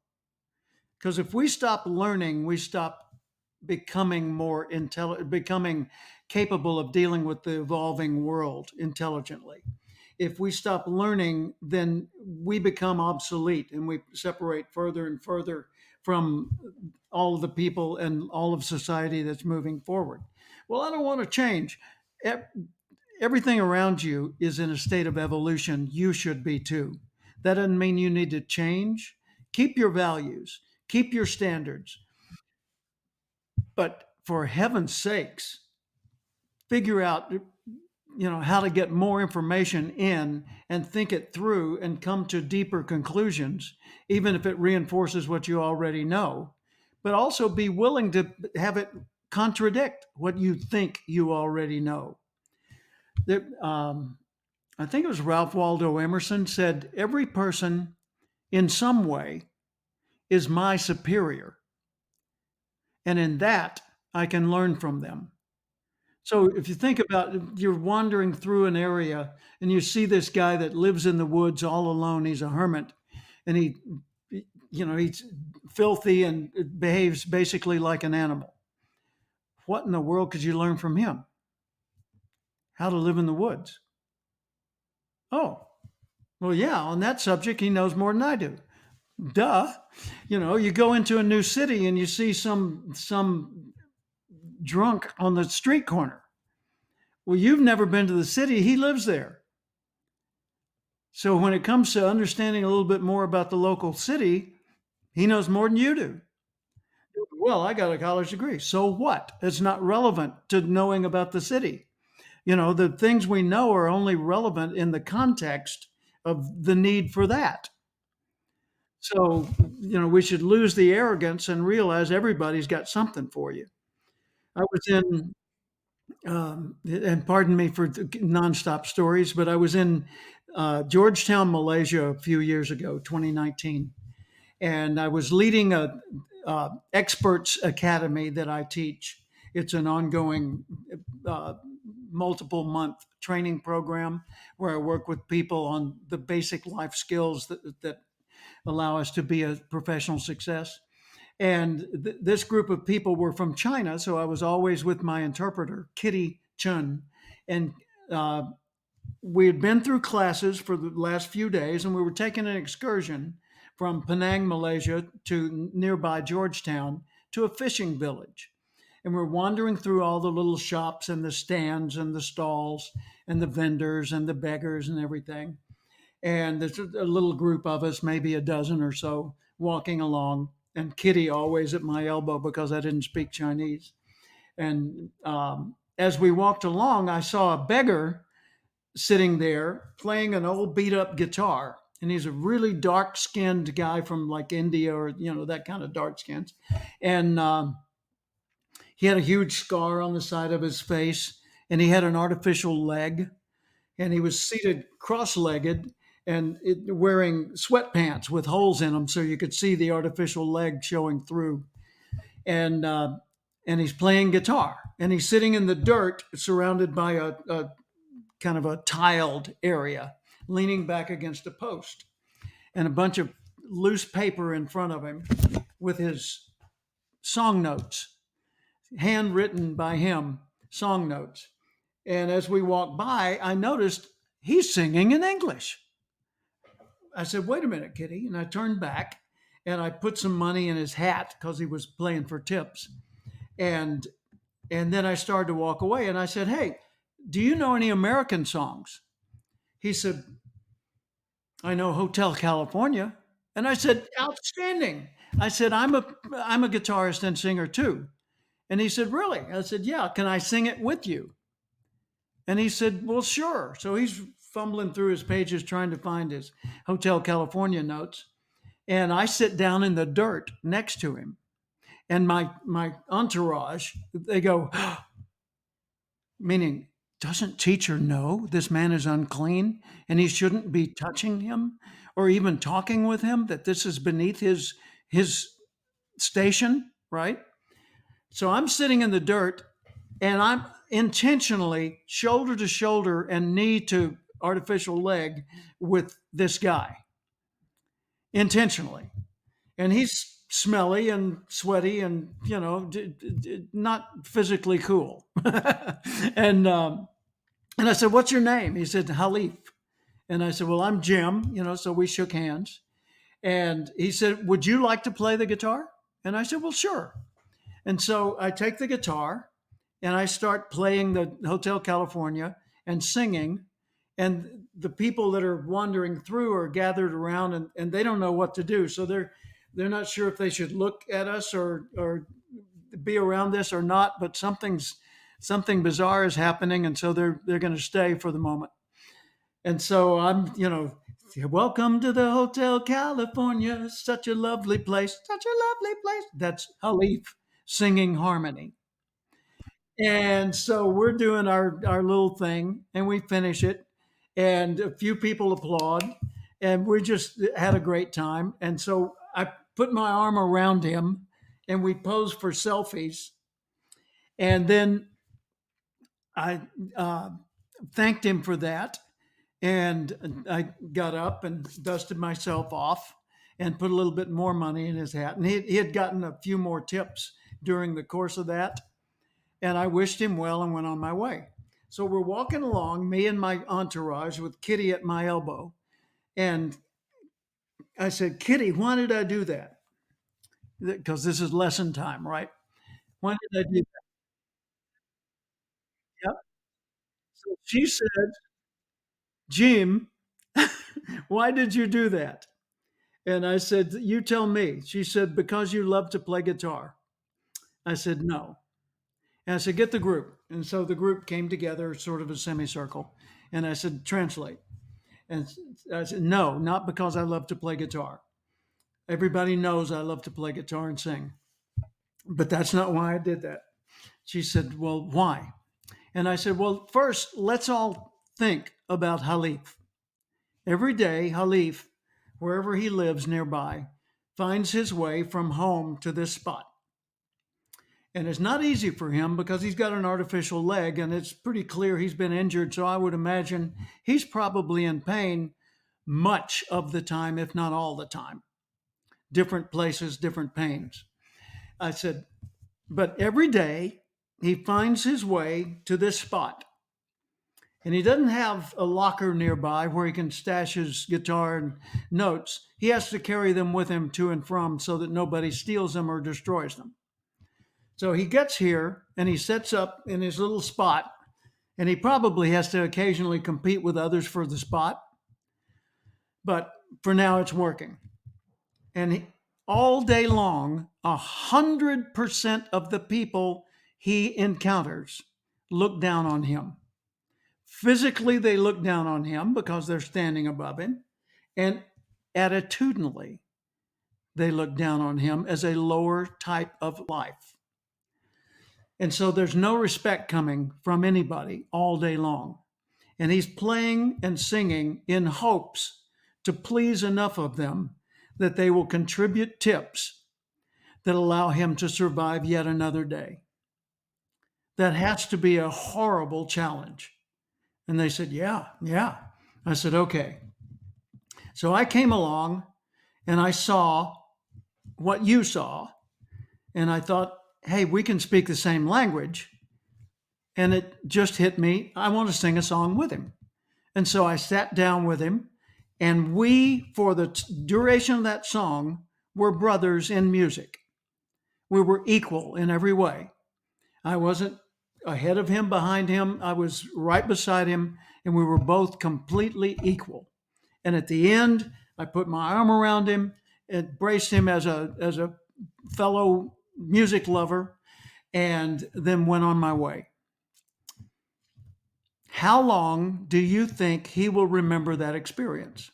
Because if we stop learning, we stop becoming more intelligent, becoming capable of dealing with the evolving world intelligently. If we stop learning, then we become obsolete and we separate further and further from all of the people and all of society that's moving forward. Well, I don't want to change. Everything around you is in a state of evolution. You should be too. That doesn't mean you need to change. Keep your values, keep your standards, but for heaven's sakes, figure out how to get more information in and think it through and come to deeper conclusions, even if it reinforces what you already know. But also be willing to have it contradict what you think you already know. There, I think it was Ralph Waldo Emerson said, "Every person in some way is my superior, and in that I can learn from them." So if you think about you're wandering through an area and you see this guy that lives in the woods all alone, he's a hermit, and he's filthy and behaves basically like an animal. What in the world could you learn from him? How to live in the woods. Oh, well, yeah, on that subject, he knows more than I do. Duh. You go into a new city and you see some drunk on the street corner. Well, you've never been to the city, he lives there. So when it comes to understanding a little bit more about the local city, he knows more than you do. Well, I got a college degree. So what? It's not relevant to knowing about the city. The things we know are only relevant in the context of the need for that. So, we should lose the arrogance and realize everybody's got something for you. I was in, and pardon me for the nonstop stories, but I was in Georgetown, Malaysia a few years ago, 2019. And I was leading a experts academy that I teach. It's an ongoing uh, multiple month training program where I work with people on the basic life skills that allow us to be a professional success. And this group of people were from China, so I was always with my interpreter, Kitty Chun, and we had been through classes for the last few days, and we were taking an excursion from Penang, Malaysia, to nearby Georgetown to a fishing village. And we're wandering through all the little shops and the stands and the stalls and the vendors and the beggars and everything. And there's a little group of us, maybe a dozen or so, walking along. And Kitty always at my elbow because I didn't speak Chinese. And as we walked along, I saw a beggar sitting there playing an old beat up guitar. And he's a really dark skinned guy from like India or, that kind of dark skins. And he had a huge scar on the side of his face and he had an artificial leg and he was seated cross legged and wearing sweatpants with holes in them so you could see the artificial leg showing through. And, and he's playing guitar and he's sitting in the dirt surrounded by a kind of a tiled area, leaning back against a post, and a bunch of loose paper in front of him with his song notes, handwritten by him, song notes. And as we walked by, I noticed he's singing in English. I said, "Wait a minute, Kitty." And I turned back and I put some money in his hat because he was playing for tips. And then I started to walk away and I said, "Hey, do you know any American songs?" He said, "I know Hotel California." And I said, "Outstanding." I said, I'm a guitarist and singer too." And he said, "Really?" I said, "Yeah, can I sing it with you?" And he said, "Well, sure." So he's fumbling through his pages trying to find his Hotel California notes. And I sit down in the dirt next to him. And my entourage, they go, meaning, doesn't teacher know this man is unclean and he shouldn't be touching him or even talking with him, that this is beneath his station, right? So I'm sitting in the dirt and I'm intentionally shoulder to shoulder and knee to artificial leg with this guy intentionally. And he's smelly and sweaty and, not physically cool. And I said, "What's your name?" He said, "Halif." And I said, "Well, I'm Jim," so we shook hands. And he said, "Would you like to play the guitar?" And I said, "Well, sure." And so I take the guitar and I start playing the Hotel California and singing. And the people that are wandering through are gathered around, and they don't know what to do. So they're not sure if they should look at us or be around this or not, but something bizarre is happening, and so they're going to stay for the moment. And so I'm, "Welcome to the Hotel California, such a lovely place, such a lovely place." That's Halif singing harmony. And so we're doing our little thing and we finish it, and a few people applaud, and we just had a great time. And so I put my arm around him and we posed for selfies. And then I thanked him for that. And I got up and dusted myself off and put a little bit more money in his hat. And he had gotten a few more tips during the course of that. And I wished him well and went on my way. So we're walking along, me and my entourage, with Kitty at my elbow. And I said, "Kitty, why did I do that?" Because this is lesson time, right? Why did I do that? Yep. So she said, "Jim, why did you do that?" And I said, "You tell me." She said, "Because you love to play guitar." I said, "No." And I said, "Get the group." And so the group came together, sort of a semicircle. And I said, "Translate." And I said, "No, not because I love to play guitar. Everybody knows I love to play guitar and sing, but that's not why I did that." She said, "Well, why?" And I said, "Well, first, let's all think about Halif. Every day, Halif, wherever he lives nearby, finds his way from home to this spot. And it's not easy for him because he's got an artificial leg and it's pretty clear he's been injured. So I would imagine he's probably in pain much of the time, if not all the time. Different places, different pains." I said, "But every day he finds his way to this spot. And he doesn't have a locker nearby where he can stash his guitar and notes. He has to carry them with him to and from so that nobody steals them or destroys them. So he gets here and he sets up in his little spot, and he probably has to occasionally compete with others for the spot. But for now, it's working. And all day long, 100% of the people he encounters look down on him. Physically, they look down on him because they're standing above him. And attitudinally, they look down on him as a lower type of life. And so there's no respect coming from anybody all day long. And he's playing and singing in hopes to please enough of them that they will contribute tips that allow him to survive yet another day. That has to be a horrible challenge. And they said, "Yeah, yeah." I said, "Okay." So I came along and I saw what you saw. And I thought, hey, we can speak the same language. And it just hit me. I want to sing a song with him. And so I sat down with him. And we, for the duration of that song, were brothers in music. We were equal in every way. I wasn't ahead of him, behind him. I was right beside him. And we were both completely equal. And at the end, I put my arm around him and braced him as a fellow music lover, and then went on my way. How long do you think he will remember that experience?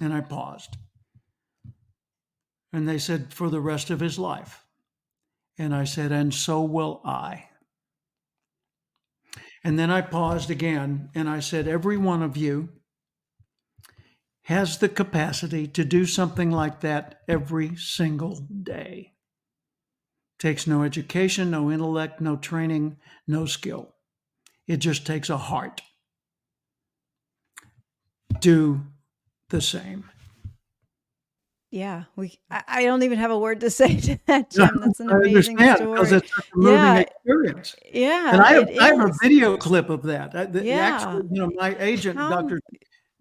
And I paused. And they said, for the rest of his life. And I said, and so will I. And then I paused again and I said, every one of you has the capacity to do something like that every single day. Takes no education, no intellect, no training, no skill. It just takes a heart. Do the same. Yeah, I don't even have a word to say to that, Yeah, Jim. That's an I amazing understand because story. it's such a moving Yeah, experience. And yeah, I have it I have a is. video clip of that. Yeah. Actually, my agent, How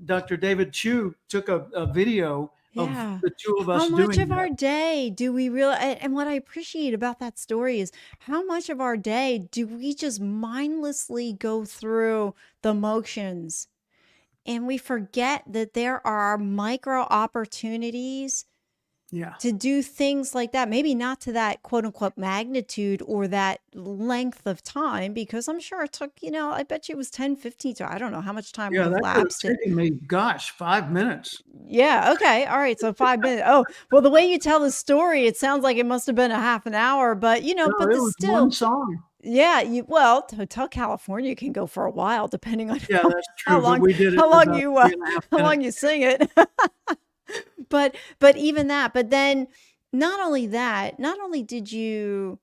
Dr. David Chu, took a video of Yeah. the two of How us much doing of that. our day do we really, and what I appreciate about that story is how much of our day do we just mindlessly go through the motions and we forget that there are micro opportunities Yeah. to do things like that. Maybe not to that quote unquote magnitude or that length of time, because I'm sure it took, I bet you it was 10, 15 to, I don't know how much time would Yeah, have that could lapsed have it. taken me, gosh, 5 minutes. Yeah. Okay. All right. So 5 minutes. Oh, well, the way you tell the story, it sounds like it must have been a half an hour, but No, but it the was one still, song. yeah. Well, Hotel California can go for a while, depending on Yeah, that's how true, but long, we did it how in long about you, 3 and a half how long minutes. you sing it. But even that, but then not only that, not only did you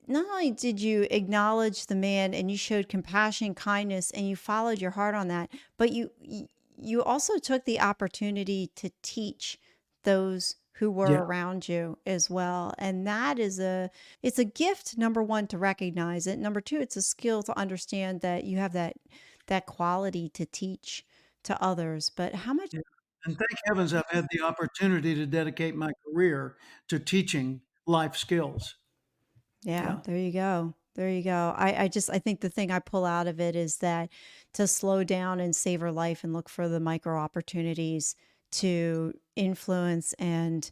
acknowledge the man and you showed compassion, kindness, and you followed your heart on that, but you also took the opportunity to teach those who Yeah, were around you as well. And that is it's a gift, number one, to recognize it. Number two, it's a skill to understand that you have that quality to teach to others. But how much yeah, and thank heavens I've had the opportunity to dedicate my career to teaching life skills. Yeah, Yeah, there you go. There you go. I think the thing I pull out of it is that to slow down and savor life and look for the micro opportunities to influence and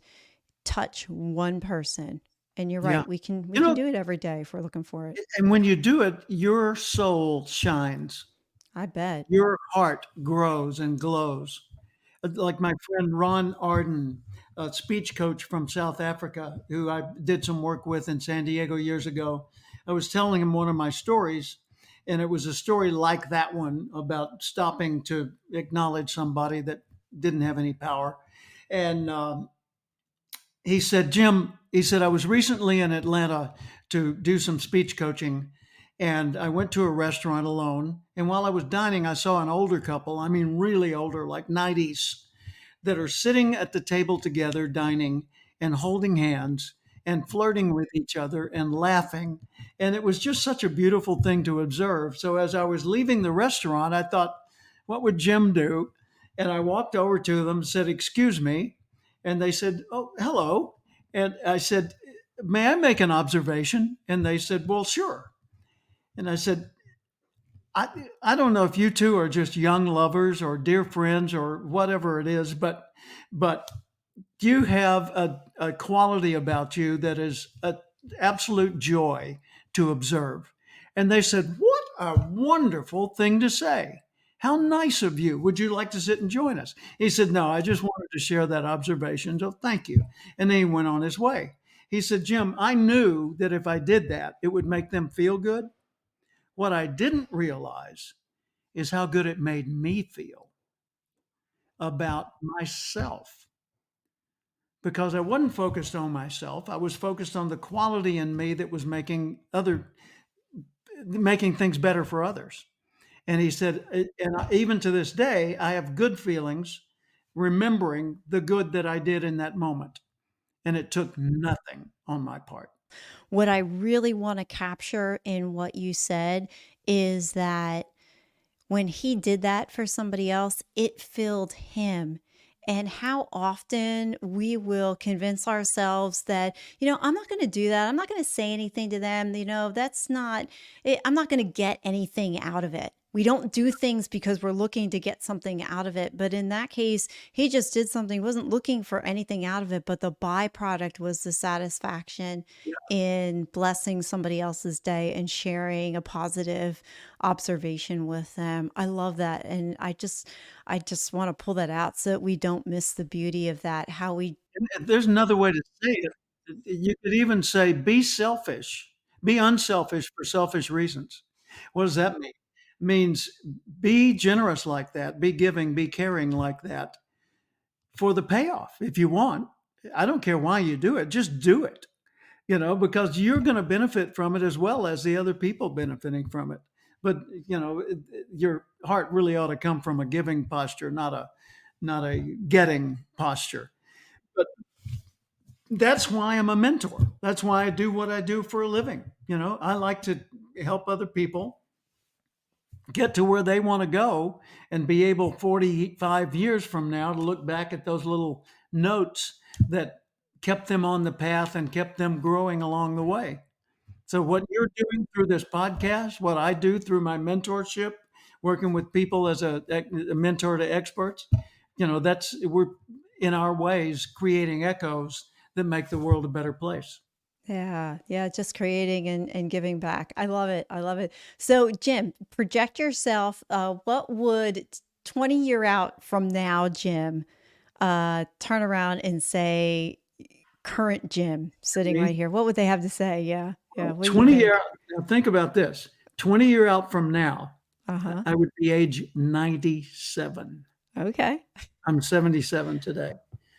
touch one person. And you're yeah. right, we You can know, do it every day if we're looking for it. and when you do it, your soul shines. I bet. Your heart grows and glows. Like my friend Ron Arden, a speech coach from South Africa, who I did some work with in San Diego years ago. I was telling him one of my stories, and it was a story like that one about stopping to acknowledge somebody that didn't have any power. And he said, Jim, he said, I was recently in Atlanta to do some speech coaching, and I went to a restaurant alone. And while I was dining, I saw an older couple, I mean, really older, like 90s, that are sitting at the table together, dining and holding hands and flirting with each other and laughing. And it was just such a beautiful thing to observe. So as I was leaving the restaurant, I thought, what would Jim do? And I walked over to them and said, excuse me. And they said, oh, hello. And I said, may I make an observation? And they said, well, sure. And I said, I don't know if you two are just young lovers or dear friends or whatever it is, but you have a quality about you that is an absolute joy to observe. And they said, what a wonderful thing to say. How nice of you. Would you like to sit and join us? He said, no, I just wanted to share that observation. So thank you. And then he went on his way. He said, Jim, I knew that if I did that, it would make them feel good. What I didn't realize is how good it made me feel about myself, because I wasn't focused on myself. I was focused on the quality in me that was making things better for others. And he said, and even to this day, I have good feelings remembering the good that I did in that moment. And it took nothing on my part. What I really want to capture in what you said is that when he did that for somebody else, it filled him. And how often we will convince ourselves that, I'm not going to do that. I'm not going to say anything to them. That's not, I'm not going to get anything out of it. We don't do things because we're looking to get something out of it. But in that case, he just did something, he wasn't looking for anything out of it, but the byproduct was the satisfaction in blessing somebody else's day and sharing a positive observation with them. I love that. And I just want to pull that out so that we don't miss the beauty of that. How we And there's another way to say it. You could even say, be selfish, be unselfish for selfish reasons. What does that mean? It means be generous like that, be giving, be caring like that for the payoff if you want. I don't care why you do it, just do it. because you're going to benefit from it as well as the other people benefiting from it. But your heart really ought to come from a giving posture, not a getting posture. But that's why I'm a mentor. That's why I do what I do for a living. I like to help other people get to where they want to go and be able 45 years from now to look back at those little notes that kept them on the path and kept them growing along the way. So what you're doing through this podcast, what I do through my mentorship, working with people as a mentor to experts, that's we're in our ways creating echoes that make the world a better place. Yeah, yeah, just creating and giving back. I love it. I love it. So, Jim, project yourself. What would 20 year out from now, Jim, turn around and say, current Jim sitting Me, right here? What would they have to say? Yeah, yeah. What do you 20 year think? now think about this. 20 year out from now, Uh-huh. I would be age 97. Okay. I'm 77 today.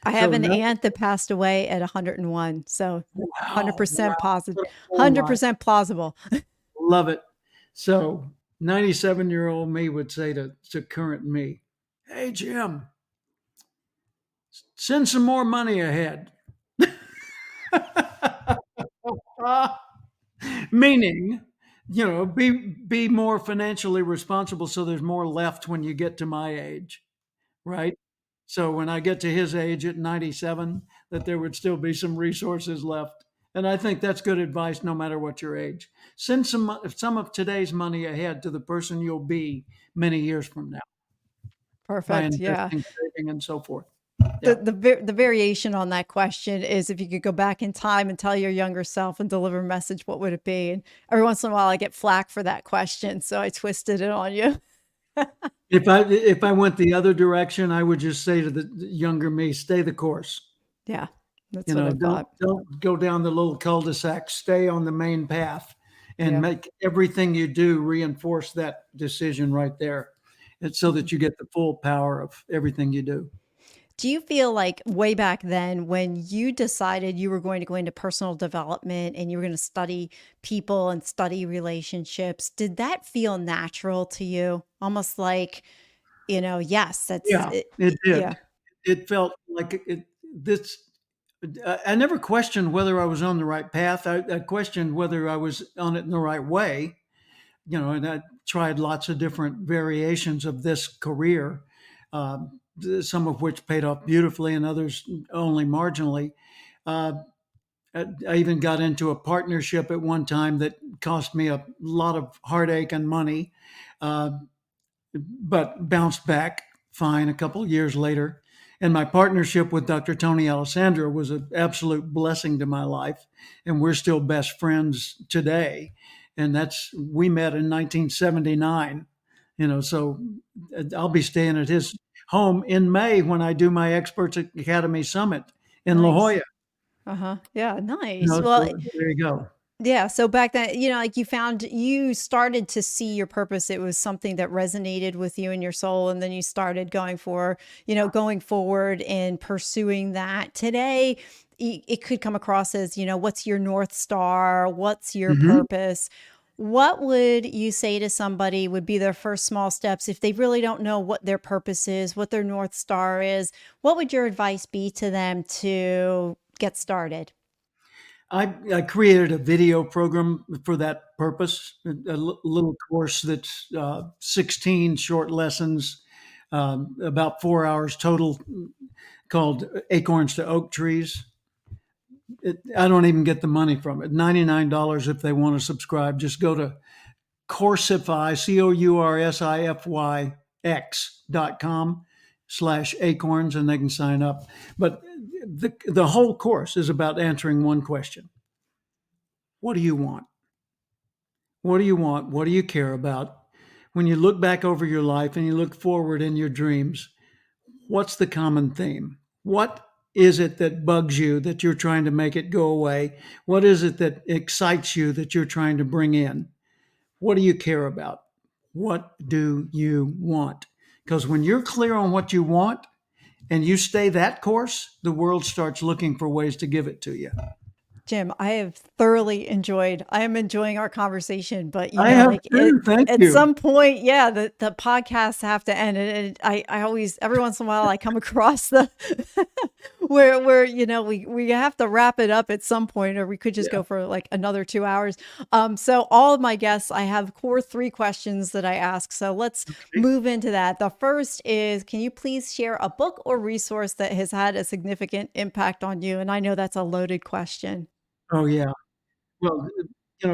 I have So an no, aunt that passed away at 101. So wow, wow, 100% positive, what a full life. 100% plausible. Love it. So 97-year-old me would say to current me, "Hey Jim, send some more money ahead." Meaning, be more financially responsible so there's more left when you get to my age, right? So when I get to his age at 97, that there would still be some resources left. And I think that's good advice no matter what your age. Send some of today's money ahead to the person you'll be many years from now by Perfect. Yeah. investing, saving, and so forth. The Yeah. the variation on that question is if you could go back in time and tell your younger self and deliver a message, what would it be? And every once in a while, I get flack for that question, so I twisted it on you. If I went the other direction, I would just say to the younger me, stay the course. Yeah, that's what I Don't thought. don't go down the little cul-de-sac. Stay on the main path, and Yeah. make everything you do reinforce that decision right there, and so Mhm. that you get the full power of everything you do. Do you feel like way back then when you decided you were going to go into personal development and you were going to study people and study relationships, did that feel natural to you? Almost like, yes, that's Yeah, it. it Yeah. did. It felt like this. I never questioned whether I was on the right path. I questioned whether I was on it in the right way. And I tried lots of different variations of this career, some of which paid off beautifully and others only marginally. Uh, I even got into a partnership at one time that cost me a lot of heartache and money, uh, but bounced back fine a couple of years later. And my partnership with Dr. Tony Alessandro was an absolute blessing to my life. And we're still best friends today. And we met in 1979, so I'll be staying at his home in May when I do my Experts Academy Summit in La Nice. Jolla. Uh-huh. Yeah, nice. Well, So there you go. yeah, so back then, like you started to see your purpose. It was something that resonated with you and your soul, and then you started going forward and pursuing that. Today, it could come across as, what's your North Star? What's your Hmm. purpose? What would you say to somebody would be their first small steps if they really don't know what their purpose is, what their North Star is? What would your advice be to them to get started? I created a video program for that purpose, a little course that's 16 short lessons, about 4 hours total, called Acorns to Oak Trees. I don't even get the money from it. $99 if they want to subscribe. Just go to Coursify, COURSIFY.com/acorns, and they can sign up. But the whole course is about answering one question: what do you want? What do you want? What do you care about? When you look back over your life and you look forward in your dreams, what's the common theme? What is it that bugs you that you're trying to make it go away? What is it that excites you that you're trying to bring in? What do you care about? What do you want? Because when you're clear on what you want and you stay that course, the world starts looking for ways to give it to you. Jim, I have thoroughly enjoyed. I am enjoying our conversation, but I have like it too. Thank at you. some point, yeah, the podcasts have to end. And I always every once in a while I come across the where we have to wrap it up at some point, or we could just Yeah. go for like another 2 hours. So all of my guests, I have core three questions that I ask. So let's move into that. The first is, can you please share a book or resource that has had a significant impact on you? And I know that's a loaded question. Oh, yeah. Well,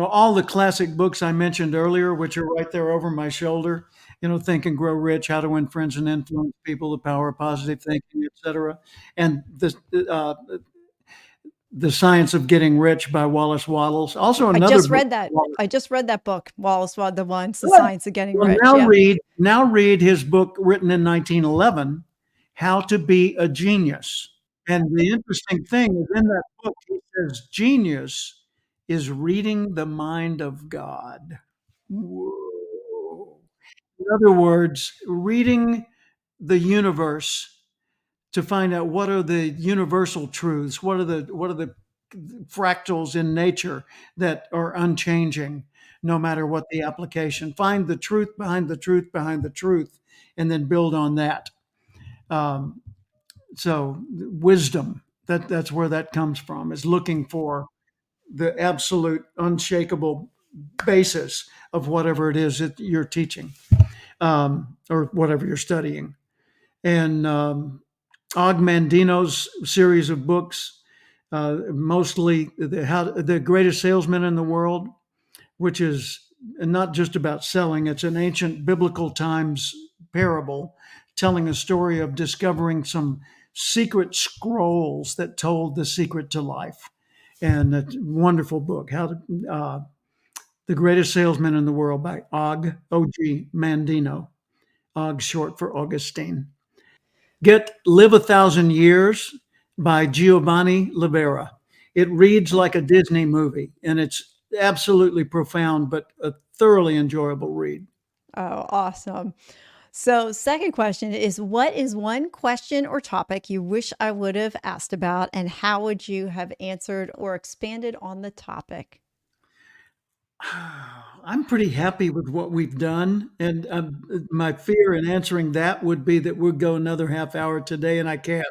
all the classic books I mentioned earlier, which are right there over my shoulder, Think and Grow Rich, How to Win Friends and Influence People, The Power of Positive Thinking, etc. And The Science of Getting Rich by Wallace Wattles. Also I another just book. read that. I just read that book, Wallace Wattles, the ones, The Good. Science of Getting Well, Rich. Yeah. now read his book written in 1911, How to Be a Genius. And the interesting thing is in that book, he says genius is reading the mind of God. Whoa. In other words, reading the universe to find out what are the universal truths, what are the fractals in nature that are unchanging no matter what the application. Find the truth behind the truth behind the truth, and then build on that. Um, so wisdom, that's where that comes from, is looking for the absolute unshakable basis of whatever it is that you're teaching, or whatever you're studying. And Og Mandino's series of books, mostly the greatest salesman in the world, which is not just about selling. It's an ancient biblical times parable telling a story of discovering some secret scrolls that told the secret to life. And a wonderful book, The Greatest Salesman in the World by Og Mandino. Og short for Augustine. Get Live a Thousand Years by Giovanni Libera. It reads like a Disney movie, and it's absolutely profound, but a thoroughly enjoyable read. Oh, awesome. So, second question is, what is one question or topic you wish I would have asked about, and how would you have answered or expanded on the topic? I'm pretty happy with what we've done, and my fear in answering that would be that we'll go another half hour today, and I can't.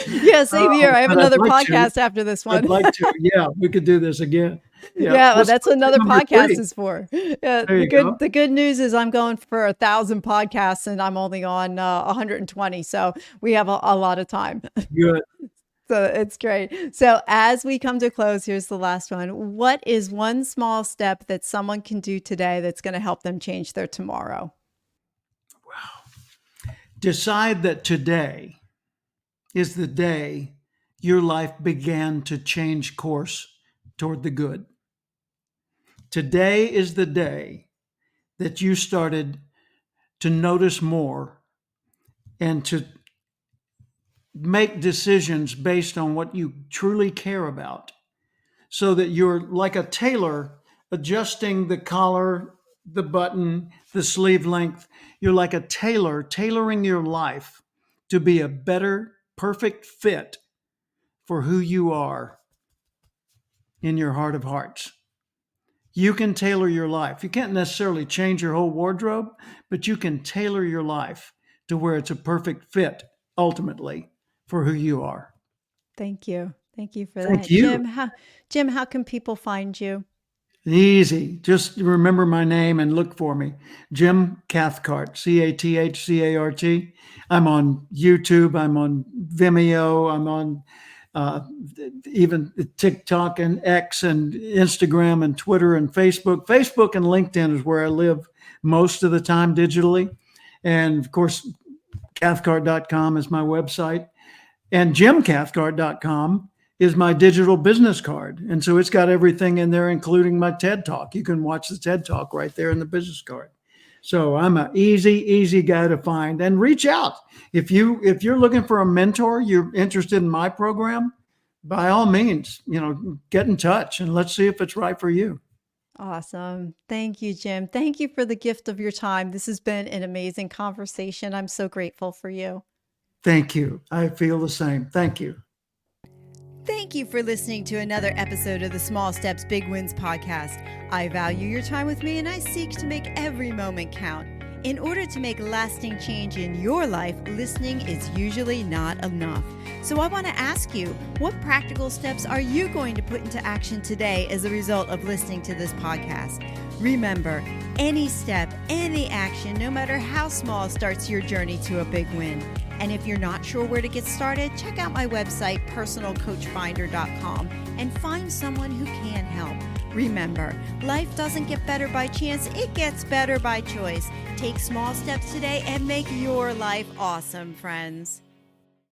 Yeah, same here. I have But I'd another like to. podcast after this I'd one. like to. Yeah, we could do this again. Yeah, Yeah, well, what's that's what question another number podcast three? is for. Yeah, There you go. the good news is I'm going for 1,000 podcasts and I'm only on 120, so we have a lot of time. Good. So it's great. So as we come to close, here's the last one. What is one small step that someone can do today that's going to help them change their tomorrow? Decide that today is the day your life began to change course toward the good. Today is the day that you started to notice more and to make decisions based on what you truly care about, so that you're like a tailor adjusting the collar, the button, the sleeve length. You're like a tailor tailoring your life to be a better, perfect fit for who you are in your heart of hearts. You can tailor your life. You can't necessarily change your whole wardrobe, but you can tailor your life to where it's a perfect fit ultimately for who you are. Thank you. Thank you for Thank that. you. Jim, how can people find you? Easy. Just remember my name and look for me. Jim Cathcart, Cathcart. I'm on YouTube. I'm on Vimeo. I'm on uh, even TikTok and X and Instagram and Twitter and Facebook. Facebook and LinkedIn is where I live most of the time digitally. And of course, Cathcart.com is my website. And jimcathcart.com is my digital business card. And so it's got everything in there, including my TED Talk. You can watch the TED Talk right there in the business card. So I'm an easy guy to find, and reach out. If you're looking for a mentor, you're interested in my program, by all means, get in touch and let's see if it's right for you. Awesome. Thank you, Jim. Thank you for the gift of your time. This has been an amazing conversation. I'm so grateful for you. Thank you. I feel the same. Thank you. Thank you for listening to another episode of the Small Steps, Big Wins podcast. I value your time with me and I seek to make every moment count. In order to make lasting change in your life, listening is usually not enough. So I want to ask you, what practical steps are you going to put into action today as a result of listening to this podcast? Remember, any step, any action, no matter how small, starts your journey to a big win. And if you're not sure where to get started, check out my website, personalcoachfinder.com, and find someone who can help. Remember, life doesn't get better by chance, it gets better by choice. Take small steps today and make your life awesome, friends.